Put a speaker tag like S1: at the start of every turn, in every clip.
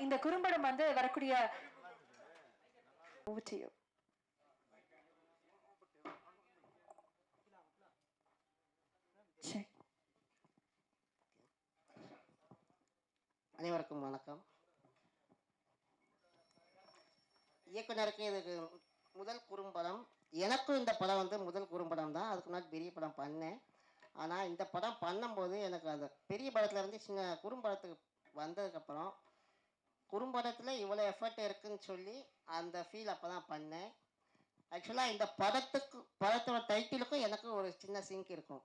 S1: இந்த குறும்படம் வந்து வரக்கூடிய
S2: அனைவருக்கும் வணக்கம். இயக்குனருக்கு இதுக்கு முதல் குறும்படம். எனக்கும் இந்த படம் வந்து முதல் குறும்படம் தான். அதுக்கு முன்னாடி பெரிய படம் பண்ணேன். ஆனால் இந்த படம் பண்ணும்போது எனக்கு அந்த பெரிய படத்துலேருந்து சின்ன குறும்படத்துக்கு வந்ததுக்கப்புறம் குறும்படத்தில் இவ்வளோ எஃபர்ட் இருக்குதுன்னு சொல்லி அந்த ஃபீல் அப்போ தான் பண்ணேன். ஆக்சுவலாக இந்த படத்தோட டைட்டிலுக்கும் எனக்கு ஒரு சின்ன சிங்க் இருக்கும்.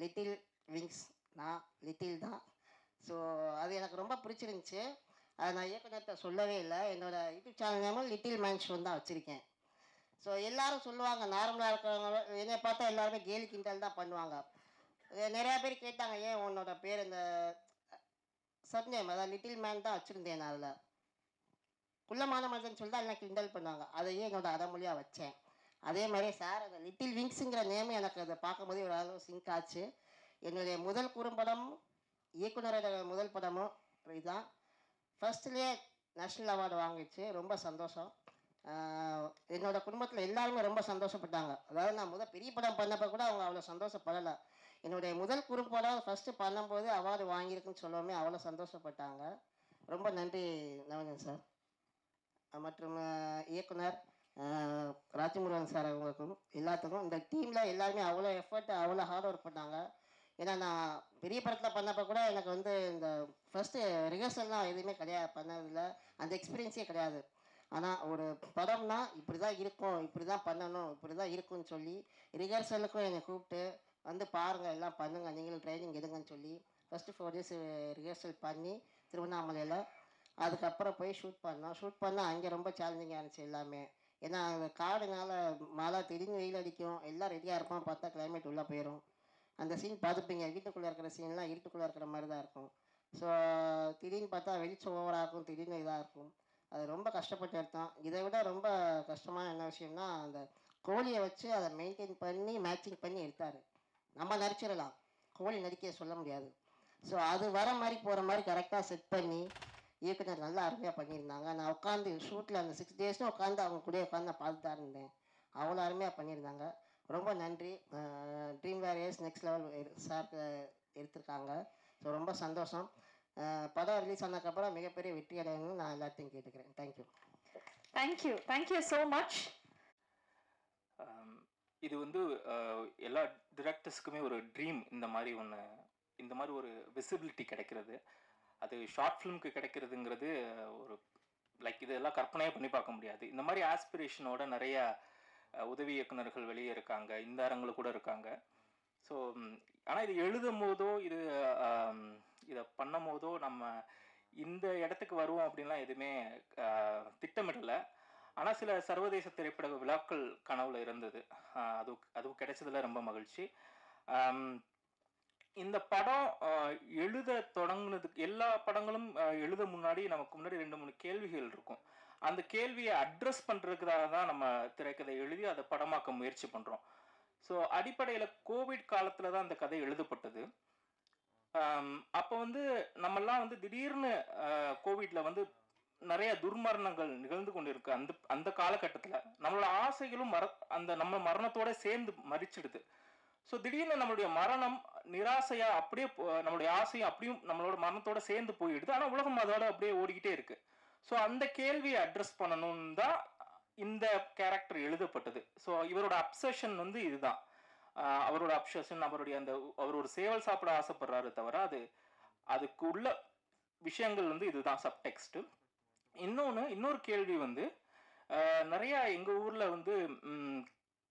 S2: லிட்டில் விங்ஸ், நான் லிட்டில் தான். ஸோ அது எனக்கு ரொம்ப பிடிச்சிருந்துச்சி. அதை நான் இயக்குனர்கிட்ட சொல்லவே இல்லை. என்னோடய யூடியூப் சேனல் நேமும் லிட்டில் மேன் ஷோன் தான் வச்சுருக்கேன். ஸோ எல்லோரும் சொல்லுவாங்க, நார்மலாக இருக்கிறவங்க என்னை பார்த்தா எல்லாருமே கேலி கிண்டல் தான் பண்ணுவாங்க. நிறையா பேர் கேட்டாங்க, ஏன் உன்னோட பேர் இந்த சப்நேம் அதாவது லிட்டில் மேன் தான் வச்சுருந்தேன். நான் அதில் குள்ளமான மனிதன் சொல்லி தான் எல்லாம் கிண்டல் பண்ணுவாங்க. அதையே என்னோடய அடமொழியாக வச்சேன். அதே மாதிரி சார் அந்த லிட்டில் விங்ஸுங்கிற நேமே எனக்கு அதை பார்க்கும்போதே ஒரு அளவு சிங்க் ஆச்சு. என்னுடைய முதல் குறும்படம், இயக்குனரோட முதல் படமும் இதுதான். ஃபர்ஸ்ட்லேயே நேஷ்னல் அவார்டு வாங்கிச்சு. ரொம்ப சந்தோஷம். என்னோடய குடும்பத்தில் எல்லாருமே ரொம்ப சந்தோஷப்பட்டாங்க. அதாவது நான் பெரிய படம் பண்ணப்போ கூட அவங்க அவ்வளோ சந்தோஷப்படலை. என்னுடைய முதல் குறும்படம் ஃபஸ்ட்டு பண்ணும்போது அவார்டு வாங்கியிருக்குன்னு சொல்லவுமே அவ்வளோ சந்தோஷப்பட்டாங்க. ரொம்ப நன்றி நவீன் சார் மற்றும் இயக்குனர் ராஜமுருகன் சார் அவங்களுக்கும் எல்லாத்துக்கும். இந்த டீமில் எல்லாருமே அவ்வளோ எஃபர்ட், அவ்வளோ ஹார்ட் ஒர்க் பண்ணாங்க. ஏன்னா நான் பெரிய படத்தில் பண்ணப்போ கூட எனக்கு வந்து இந்த ஃபஸ்ட்டு ரிஹர்சல்லாம் எதுவுமே கிடையாது, பண்ணதில்லை. அந்த எக்ஸ்பீரியன்ஸே கிடையாது. ஆனால் ஒரு படம்னா இப்படி தான் இருக்கும், இப்படி தான் பண்ணணும், இப்படி தான் இருக்குன்னு சொல்லி ரிஹர்சலுக்கும் என்னை கூப்பிட்டு வந்து பாருங்கள், எல்லாம் பண்ணுங்கள், நீங்களும் ட்ரைனிங் எடுங்கன்னு சொல்லி ஃபஸ்ட்டு 4 days ரிஹர்சல் பண்ணி திருவண்ணாமலையில் அதுக்கப்புறம் போய் ஷூட் பண்ணால் அங்கே ரொம்ப சேலஞ்சிங்காக இருந்துச்சு எல்லாமே. ஏன்னா அந்த காடுனால மழை, திடீர்னு வெயில் அடிக்கும், எல்லாம் ரெடியாக இருப்போம், பார்த்தா கிளைமேட் உள்ளே போயிடும். அந்த சீன் பார்த்துப்பீங்க, வீட்டுக்குள்ளே இருக்கிற சீன்லாம் இருட்டுக்குள்ளே இருக்கிற மாதிரி தான் இருக்கும். ஸோ திடீர்னு பார்த்தா வெளிச்சம் ஓவராக இருக்கும், திடீர்னு இதாக இருக்கும். அது ரொம்ப கஷ்டப்பட்டு எடுத்தோம். இதை விட ரொம்ப கஷ்டமான என்ன விஷயம்னா, அந்த கோழியை வச்சு அதை மெயின்டைன் பண்ணி மேட்சிங் பண்ணி எடுத்தார். நம்ம நடிச்சிடலாம், கோழி நடிக்க சொல்ல முடியாது. ஸோ அது வர மாதிரி போகிற மாதிரி கரெக்டாக செட் பண்ணி இயக்குனர் நல்லா அருமையாக பண்ணியிருந்தாங்க. நான் உட்காந்து ஷூட்டில் அந்த 6 days உட்காந்து அவங்க கூட உட்காந்து நான் பார்த்து தான் இருந்தேன். அவ்வளோ அருமையாக பண்ணியிருந்தாங்க. ரொம்ப நன்றி. Dream warriors next level sir எடுத்திருக்காங்க. ஸோ ரொம்ப சந்தோஷம். படம் ரிலீஸ் ஆனதுக்கப்புறம் மிகப்பெரிய வெற்றி அடையணும்னு நான் எல்லாத்தையும் கேட்டுக்கிறேன். Thank you.
S1: Thank you thank you so much.
S3: இது வந்து எல்லா டிரெக்டர்ஸ்க்குமே ஒரு ட்ரீம். இந்த மாதிரி ஒரு விசிபிலிட்டி கிடைக்கிறது, அது ஷார்ட் ஃபிலிமுக்கு கிடைக்கிறதுங்கிறது ஒரு இதெல்லாம் கற்பனையாக பண்ணி பார்க்க முடியாது. இந்த மாதிரி ஆஸ்பிரேஷனோட நிறைய உதவி இயக்குநர்கள் வெளியே இருக்காங்க, இந்த அரங்கில் கூட இருக்காங்க. ஸோ ஆனால் இது எழுதும் போதோ இதை பண்ணும் போதோ நம்ம இந்த இடத்துக்கு வருவோம் அப்படின்லாம் எதுவுமே திட்டமிடலை. ஆனால் சில சர்வதேச திரைப்பட விழாக்கள் கனவுல இருந்தது. அதுவும் கிடைச்சதில் ரொம்ப மகிழ்ச்சி. இந்த படம் எழுத தொடங்குனதுக்கு, எல்லா படங்களும் எழுத முன்னாடி நமக்கு முன்னாடி 2-3 கேள்விகள் இருக்கும். அந்த கேள்வியை அட்ரஸ் பண்ணுறதுக்காக தான் நம்ம திரைக்கதை எழுதி அதை படமாக்க முயற்சி பண்ணுறோம். ஸோ அடிப்படையில் கோவிட் காலத்தில் தான் அந்த கதை எழுதப்பட்டது. அப்போ வந்து நம்மெல்லாம் வந்து திடீர்னு கோவிட்ல நிறைய துர்மரணங்கள் நிகழ்ந்து கொண்டு இருக்கு. அந்த காலகட்டத்தில் நம்மளோட ஆசைகளும் நம்ம மரணத்தோட சேர்ந்து மறிச்சிடுது. ஸோ திடீர்னு நம்மளுடைய மரணம் நிராசையா அப்படியே நம்மளுடைய ஆசையும் அப்படியும் நம்மளோட மரணத்தோட சேர்ந்து போயிடுது. ஆனால் உலகம் அதோட அப்படியே ஓடிக்கிட்டே இருக்கு. ஸோ அந்த கேள்வியை அட்ரஸ் பண்ணணும்னு தான் இந்த கேரக்டர் எழுதப்பட்டது. ஸோ இவரோட அப்சஷன் இதுதான். அவரோட அப்சஷன், அவர் ஒரு சேவல் சாப்பிட ஆசைப்படுறாரு தவிர அதுக்கு உள்ள விஷயங்கள் இதுதான் சப்டெக்ஸ்ட். இன்னொரு கேள்வி நிறைய எங்க ஊர்ல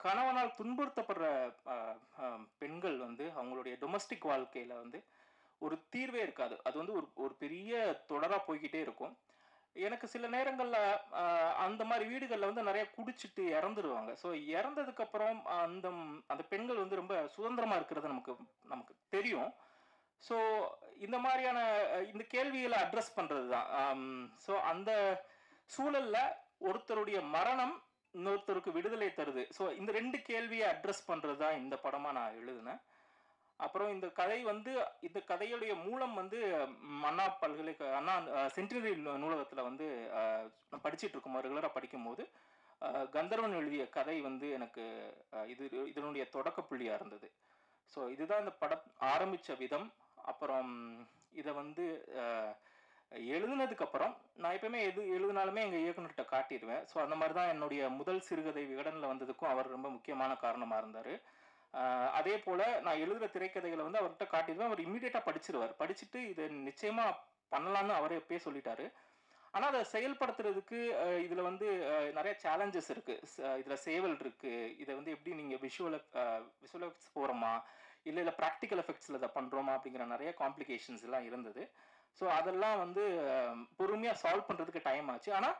S3: கணவனால் துன்புறுத்தப்படுற பெண்கள் அவங்களுடைய டொமஸ்டிக் வாழ்க்கையில ஒரு தீர்வே இருக்காது. அது ஒரு பெரிய தொடரா போய்கிட்டே இருக்கும். எனக்கு சில நேரங்கள்ல அந்த மாதிரி வீடுகள்ல நிறைய குடிச்சிட்டு இறந்துருவாங்க. ஸோ இறந்ததுக்கு அப்புறம் அந்த பெண்கள் ரொம்ப சுதந்திரமா இருக்கிறது நமக்கு தெரியும். ஸோ இந்த மாதிரியான இந்த கேள்விகளை அட்ரஸ் பண்றது தான். ஸோ அந்த சூழல்ல ஒருத்தருடைய மரணம் இன்னொருத்தருக்கு விடுதலை தருது. ஸோ இந்த 2 கேள்வியை அட்ரஸ் பண்றது தான் இந்த படமா நான் எழுதினேன். அப்புறம் இந்த கதையுடைய மூலம் வந்து அண்ணா சென்டினரி நூலகத்தில் வந்து நான் படிச்சுட்டு இருக்கும் ரெகுலராக படிக்கும்போது கந்தர்வன் எழுதிய கதை வந்து எனக்கு இதனுடைய தொடக்க புள்ளியாக இருந்தது. ஸோ இதுதான் இந்த படம் ஆரம்பித்த விதம். அப்புறம் இதை வந்து எழுதுனதுக்கு அப்புறம் நான் எப்பயுமே எது எழுதினாலுமே எங்கள் இயக்குனர்கிட்ட காட்டிடுவேன். ஸோ அந்த மாதிரி தான் என்னுடைய முதல் சிறுகதை விகடனில் வந்ததுக்கும் அவர் ரொம்ப முக்கியமான காரணமாக இருந்தார். அதே போல் நான் எழுதுகிற திரைக்கதைகளை வந்து அவர்கிட்ட காட்டிடுவேன். அவர் இம்மீடியட்டாக படிச்சிருவார். படிச்சுட்டு இதை நிச்சயமாக பண்ணலான்னு அவரே எப்பயே சொல்லிட்டாரு. ஆனால் அதை செயல்படுத்துறதுக்கு இதில் வந்து நிறைய சேலஞ்சஸ் இருக்குது. இதில் சேவல் இருக்குது. இதை வந்து எப்படி நீங்கள் விஷுவல் எஃபெக்ட்ஸ் போகிறோமா இல்லை ப்ராக்டிக்கல் எஃபெக்ட்ஸில் இதை பண்ணுறோமா அப்படிங்கிற நிறைய காம்ப்ளிகேஷன்ஸ் எல்லாம் இருந்தது. ஸோ அதெல்லாம் வந்து பொறுமையாக சால்வ் பண்ணுறதுக்கு டைம் ஆச்சு. ஆனால்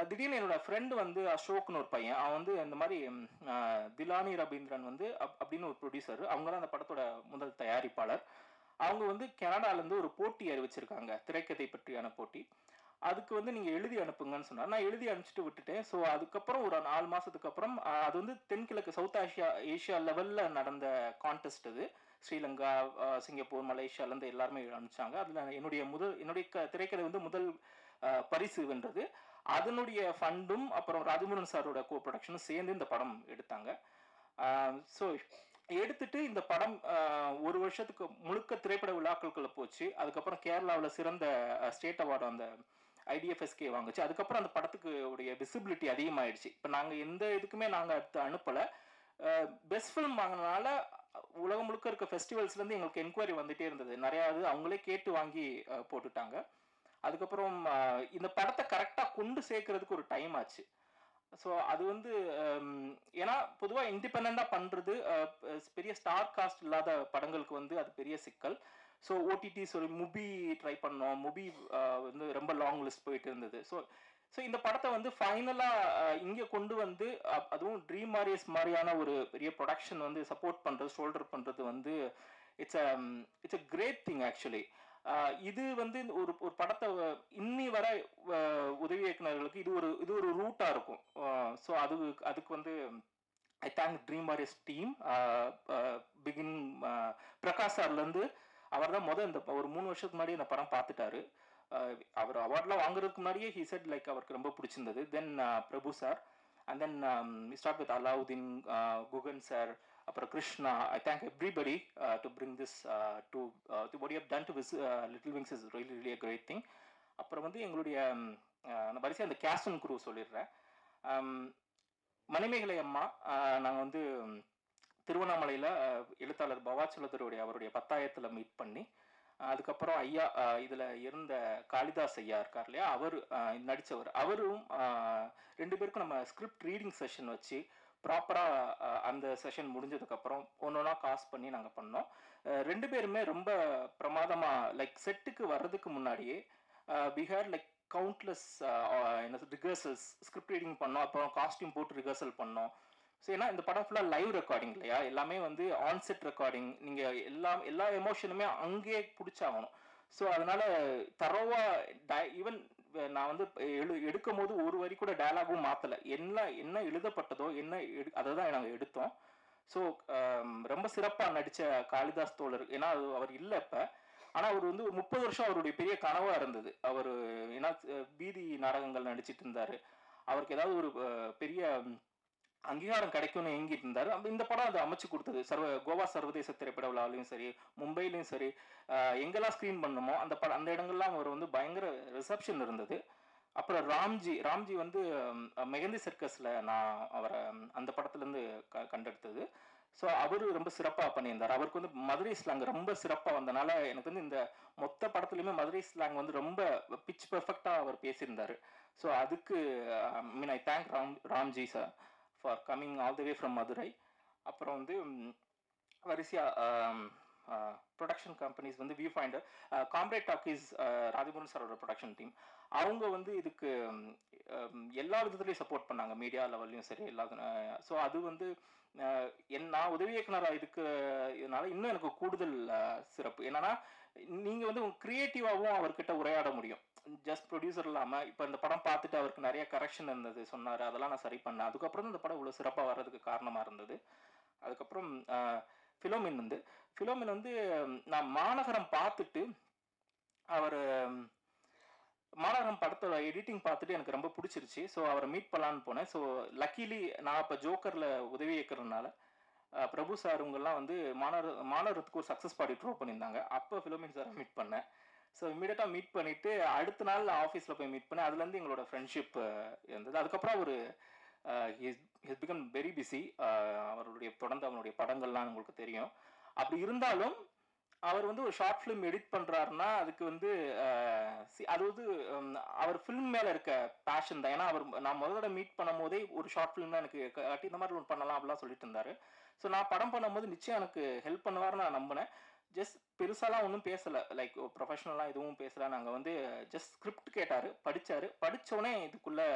S3: திடீர்னு என்னோட ஃப்ரெண்டு வந்து அசோக்னு ஒரு பையன், அவன் வந்து இந்த மாதிரி திலானி ரவீந்திரன் வந்து அப்படின்னு ஒரு ப்ரொடியூசர், அவங்க தான் அந்த படத்தோட முதல் தயாரிப்பாளர். அவங்க வந்து கனடாலேருந்து ஒரு போட்டி அறிவிச்சிருக்காங்க, திரைக்கதை பற்றியான போட்டி. அதுக்கு வந்து நீங்கள் எழுதி அனுப்புங்கன்னு சொன்னார். நான் எழுதி அனுப்பிச்சிட்டு விட்டுட்டேன். ஸோ அதுக்கப்புறம் ஒரு 4 மாதத்துக்கு அப்புறம் அது வந்து தென்கிழக்கு சவுத் ஏஷியா லெவலில் நடந்த கான்டெஸ்ட். அது ஸ்ரீலங்கா, சிங்கப்பூர், மலேசியாலேருந்து எல்லாருமே அனுப்பிச்சாங்க. அதில் என்னுடைய திரைக்கதை வந்து முதல் பரிசு வென்றது. அதனுடைய ஃபண்டும் அப்புறம் ராஜமுருகன் சாரோட கோ ப்ரொடக்ஷனும் சேர்ந்து இந்த படம் எடுத்தாங்க. ஸோ எடுத்துட்டு இந்த படம் ஒரு வருஷத்துக்கு முழுக்க திரைப்பட விழாக்களுக்குள்ள போச்சு. அதுக்கப்புறம் கேரளாவில் சிறந்த ஸ்டேட் அவார்டு அந்த IDFSK வாங்குச்சு. அதுக்கப்புறம் அந்த படத்துக்கு உடைய விசிபிலிட்டி அதிகமாயிடுச்சு. இப்போ நாங்கள் எந்த இதுக்குமே நாங்கள் அடுத்து அனுப்பலை. பெஸ்ட் ஃபிலிம் வாங்கினால உலகம் முழுக்க இருக்க ஃபெஸ்டிவல்ஸ்லேருந்து எங்களுக்கு என்கொயரி வந்துகிட்டே இருந்தது. நிறையா அவங்களே கேட்டு வாங்கி போட்டுட்டாங்க. அதுக்கப்புறம் இந்த படத்தை கரெக்டாக கொண்டு சேர்க்கறதுக்கு ஒரு டைம் ஆச்சு. ஸோ அது வந்து ஏன்னா பொதுவாக இண்டிபெண்ட்டாக பண்ணுறது பெரிய ஸ்டார் காஸ்ட் இல்லாத படங்களுக்கு வந்து அது பெரிய சிக்கல். ஸோ OTT முபி ட்ரை பண்ணோம். முபி வந்து ரொம்ப லாங் லிஸ்ட் போயிட்டு இருந்தது. ஸோ இந்த படத்தை வந்து ஃபைனலாக இங்கே கொண்டு வந்து அதுவும் ட்ரீம் வாரியர்ஸ் மாதிரியான ஒரு பெரிய ப்ரொடக்ஷன் வந்து சப்போர்ட் பண்ணுறது, ஷோல்டர் பண்ணுறது வந்து it's a great thing actually. இது வந்து ஒரு படத்தை இன்னி வர உதவி இயக்குநர்களுக்கு இது ஒரு ரூட்டாக இருக்கும். ஸோ அதுக்கு வந்து I thank Dream Warriors team. Begin Prakash சார்லேருந்து அவர் தான் இந்த ஒரு 3 வருஷத்துக்கு முன்னாடி இந்த படம் பார்த்துட்டாரு. அவர் அவார்ட்லாம் வாங்குறதுக்கு முன்னாடியே ஹி செட் லைக் அவருக்கு ரொம்ப பிடிச்சிருந்தது. Then Prabhu sir, and then start with Alauddin, Guhan sir, அப்புறம் Krishna. I thank everybody to bring this to what you have done to Little Wings is really a great thing. அப்புறம் வந்து எங்களுடைய வரிசையாக அந்த கேஸ்ட் அண்ட் குரூ சொல்லிடுறேன். மணிமேகலை அம்மா, நாங்கள் வந்து திருவண்ணாமலையில் எழுத்தாளர் பவாச்சலதருடைய அவருடைய 10ஆயிரத்தில் மீட் பண்ணி, அதுக்கப்புறம் ஐயா இதில் இருந்த காளிதாஸ் ஐயா இருக்கார் இல்லையா, அவர் நடித்தவர், அவரும் 2 பேருக்கும் நம்ம ஸ்கிரிப்ட் ரீடிங் செஷன் வச்சு ப்ராப்பராக அந்த செஷன் முடிஞ்சதுக்கப்புறம் ஒன்றா காஸ்ட் பண்ணி நாங்கள் பண்ணோம். 2 பேருமே ரொம்ப பிரமாதமாக லைக் செட்டுக்கு வர்றதுக்கு முன்னாடியே we had like countless rehearsals, script reading பண்ணோம், அப்புறம் காஸ்டியூம் போட்டு ரிஹர்சல் பண்ணோம். ஸோ ஏன்னா இந்த படம் ஃபுல்லாக லைவ் ரெக்கார்டிங் இல்லையா, எல்லாமே வந்து ஆன்செட் ரெக்கார்டிங். நீங்கள் எல்லா எமோஷனுமே அங்கேயே பிடிச்சாகணும். ஸோ அதனால தரோவாக ஈவன் நான் வந்து எடுக்கும் போது ஒரு வரி கூட டயலாகும் மாற்றலை. என்ன எழுதப்பட்டதோ அதை தான் நாங்கள் எடுத்தோம். ஸோ ரொம்ப சிறப்பாக நடித்த காளிதாஸ் தோழர், ஏன்னா அவர் இல்லை இப்போ, ஆனால் அவர் வந்து 30 வருஷம் அவருடைய பெரிய கனவாக இருந்தது. அவர் ஏன்னா வீதி நாடகங்கள் நடிச்சிட்டு இருந்தார். அவருக்கு ஏதாவது ஒரு பெரிய அங்கீகாரம் கிடைக்கும்னு ஏங்கிட்டு இருந்தார். இந்த படம் அதை அமைச்சு கொடுத்தது. கோவா சர்வதேச திரைப்பட விழாவிலையும் சரி, மும்பையிலையும் சரி, எங்கெல்லாம் ஸ்க்ரீன் பண்ணணுமோ அந்த இடங்கள்லாம் அவர் வந்து பயங்கர ரிசப்ஷன் இருந்தது. அப்புறம் ராம்ஜி வந்து மெகந்தி சர்க்கஸில் நான் அவரை அந்த படத்துலேருந்து கண்டெடுத்தது. ஸோ அவரு ரொம்ப சிறப்பாக பண்ணியிருந்தார். அவருக்கு வந்து மதுரை ஸ்லாங் ரொம்ப சிறப்பாக வந்தனால எனக்கு வந்து இந்த மொத்த படத்துலையுமே மதுரை ஸ்லாங் வந்து ரொம்ப பிச் பர்ஃபெக்டாக அவர் பேசியிருந்தார். ஸோ அதுக்கு I thank Ramji sir for coming all the way from Madurai. அப்புறம் வந்து வரிசையாக ப்ரொடக்ஷன் கம்பெனிஸ் வந்து view finder, comrade talkies, Rajamurugan சாரோட ப்ரொடக்ஷன் டீம், அவங்க வந்து இதுக்கு எல்லா விதத்துலையும் சப்போர்ட் பண்ணாங்க, மீடியா லெவல்லையும் சரி எல்லா. ஸோ அது வந்து நான் உதவி இயக்குனராக இருக்கிறதுனால இன்னும் எனக்கு கூடுதல் சிறப்பு. என்னன்னா நீங்கள் வந்து கிரியேட்டிவாகவும் அவர்கிட்ட உரையாட முடியும். ஜஸ்ட் ப்ரொடியூசர் இல்லாமல் இப்போ இந்த படம் பார்த்துட்டு அவருக்கு நிறைய கரெக்ஷன் இருந்தது சொன்னார், அதெல்லாம் நான் சரி பண்ணேன். அதுக்கப்புறம் இந்த படம் இவ்வளோ சிறப்பாக வர்றதுக்கு காரணமாக இருந்தது. அதுக்கப்புறம் ஃபிலோமின் வந்து ஃபிலோமின் வந்து நான் மாநகரம் பார்த்துட்டு அவர் மாநகரம் படத்தோட எடிட்டிங் பார்த்துட்டு எனக்கு ரொம்ப பிடிச்சிருச்சு. ஸோ அவரை மீட் பண்ணலான்னு போனேன். ஸோ லக்கிலி நான் இப்போ ஜோக்கரில் உதவி இயக்குறதுனால பிரபு சார் இவங்கெல்லாம் வந்து மாநகரத்துக்கு ஒரு சக்ஸஸ் பாடி ட்ரோ பண்ணியிருந்தாங்க. அப்போ ஃபிலோமின் சாரை மீட் பண்ணேன். ஸோ இமீடியட்டாக மீட் பண்ணிவிட்டு அடுத்த நாள் ஆஃபீஸில் போய் மீட் பண்ணேன். அதுலேருந்து எங்களோட ஃப்ரெண்ட்ஷிப் இருந்தது. அதுக்கப்புறம் அவர் ஹிஸ் பிகம் வெரி பிஸி. அவருடைய தொடர்ந்து அவருடைய படங்கள்லாம் உங்களுக்கு தெரியும். அப்படி இருந்தாலும் அவர் வந்து ஒரு ஷார்ட் ஃபிலிம் எடிட் பண்ணுறாருன்னா அதுக்கு வந்து அது வந்து அவர் ஃபிலிம் மேலே இருக்க பேஷன் தான். ஏன்னா நான் முதல்ல மீட் பண்ணும் போதே ஒரு ஷார்ட் ஃபிலிம் தான் எனக்கு காட்டி இந்த மாதிரி ஒன்று பண்ணலாம் அப்படிலாம் சொல்லிட்டு இருந்தாரு. ஸோ நான் படம் பண்ணும்போது நிச்சயம் எனக்கு ஹெல்ப் பண்ணுவார்னு நான் நம்பினேன். ஜஸ்ட் பெருசாலாம் ஒன்றும் பேசலை, லைக் ப்ரொஃபஷனலாக எதுவும் பேசலை. நாங்கள் வந்து ஜஸ்ட் ஸ்கிரிப்ட் கேட்டார், படித்தோடனே இதுக்குள்ளே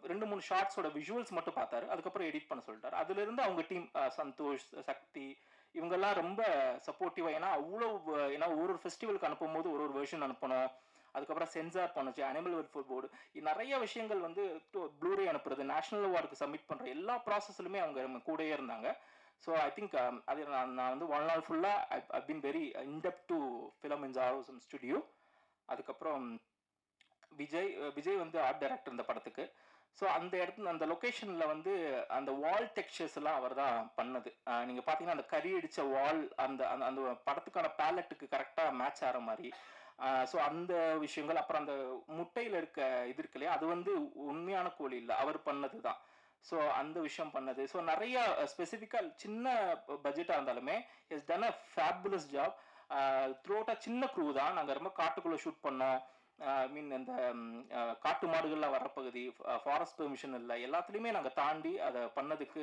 S3: 2-3 ஷார்ட்ஸோட விஷுவல்ஸ் மட்டும் பார்த்தாரு. அதுக்கப்புறம் எடிட் பண்ண சொல்லிட்டாரு. அதுலேருந்து அவங்க டீம் சந்தோஷ், சக்தி இவங்கெல்லாம் ரொம்ப சப்போர்ட்டிவாக. ஏன்னா ஏன்னா ஒரு ஃபெஸ்டிவலுக்கு அனுப்பும் போது ஒரு வெர்ஷன் அனுப்பணும். அதுக்கப்புறம் சென்சார் பண்ணுச்சு, அனிமல் வெல்ஃபேர் போர்டு, நிறைய விஷயங்கள் வந்து ப்ளூரே அனுப்புறது, நேஷனல் அவார்டுக்கு சப்மிட் பண்ணுற எல்லா ப்ராசஸ்லுமே அவங்க நம்ம கூடயே இருந்தாங்க. ஸோ ஐ திங்க் அது நான் வந்து 1 நாள் ஃபுல்லாக I been very indebted to Philomin's ஆரோசம் ஸ்டுடியோ. அதுக்கப்புறம் விஜய் வந்து ஆர்ட் டைரக்டர் இந்த படத்துக்கு. ஸோ அந்த இடத்துல அந்த லொக்கேஷனில் வந்து அந்த வால் டெக்ஸ்சர்ஸ் எல்லாம் அவர் தான் பண்ணது. நீங்கள் பார்த்தீங்கன்னா அந்த கறி அடித்த வால் அந்த அந்த படத்துக்கான பேலட்டுக்கு கரெக்டாக மேட்ச் ஆகிற மாதிரி. ஸோ அந்த விஷயங்கள், அப்புறம் அந்த முட்டையில் இருக்க இது இருக்கு இல்லையா, அது வந்து உண்மையான கோழி இல்லை, அவர் பண்ணது தான். ஸோ அந்த விஷயம் பண்ணது. ஸோ நிறைய ஸ்பெசிஃபிக்காக சின்ன பட்ஜெட்டாக இருந்தாலுமே is done a fabulous job. த்ரூ அவுட்டாக சின்ன க்ரூ தான். நாங்கள் ரொம்ப காட்டுக்குள்ளே ஷூட் பண்ணோம். மீன் இந்த காட்டு மாடுகள்லாம் வர பகுதி, ஃபாரஸ்ட் பெர்மிஷன் இல்லை, எல்லாத்துலேயுமே நாங்கள் தாண்டி அதை பண்ணதுக்கு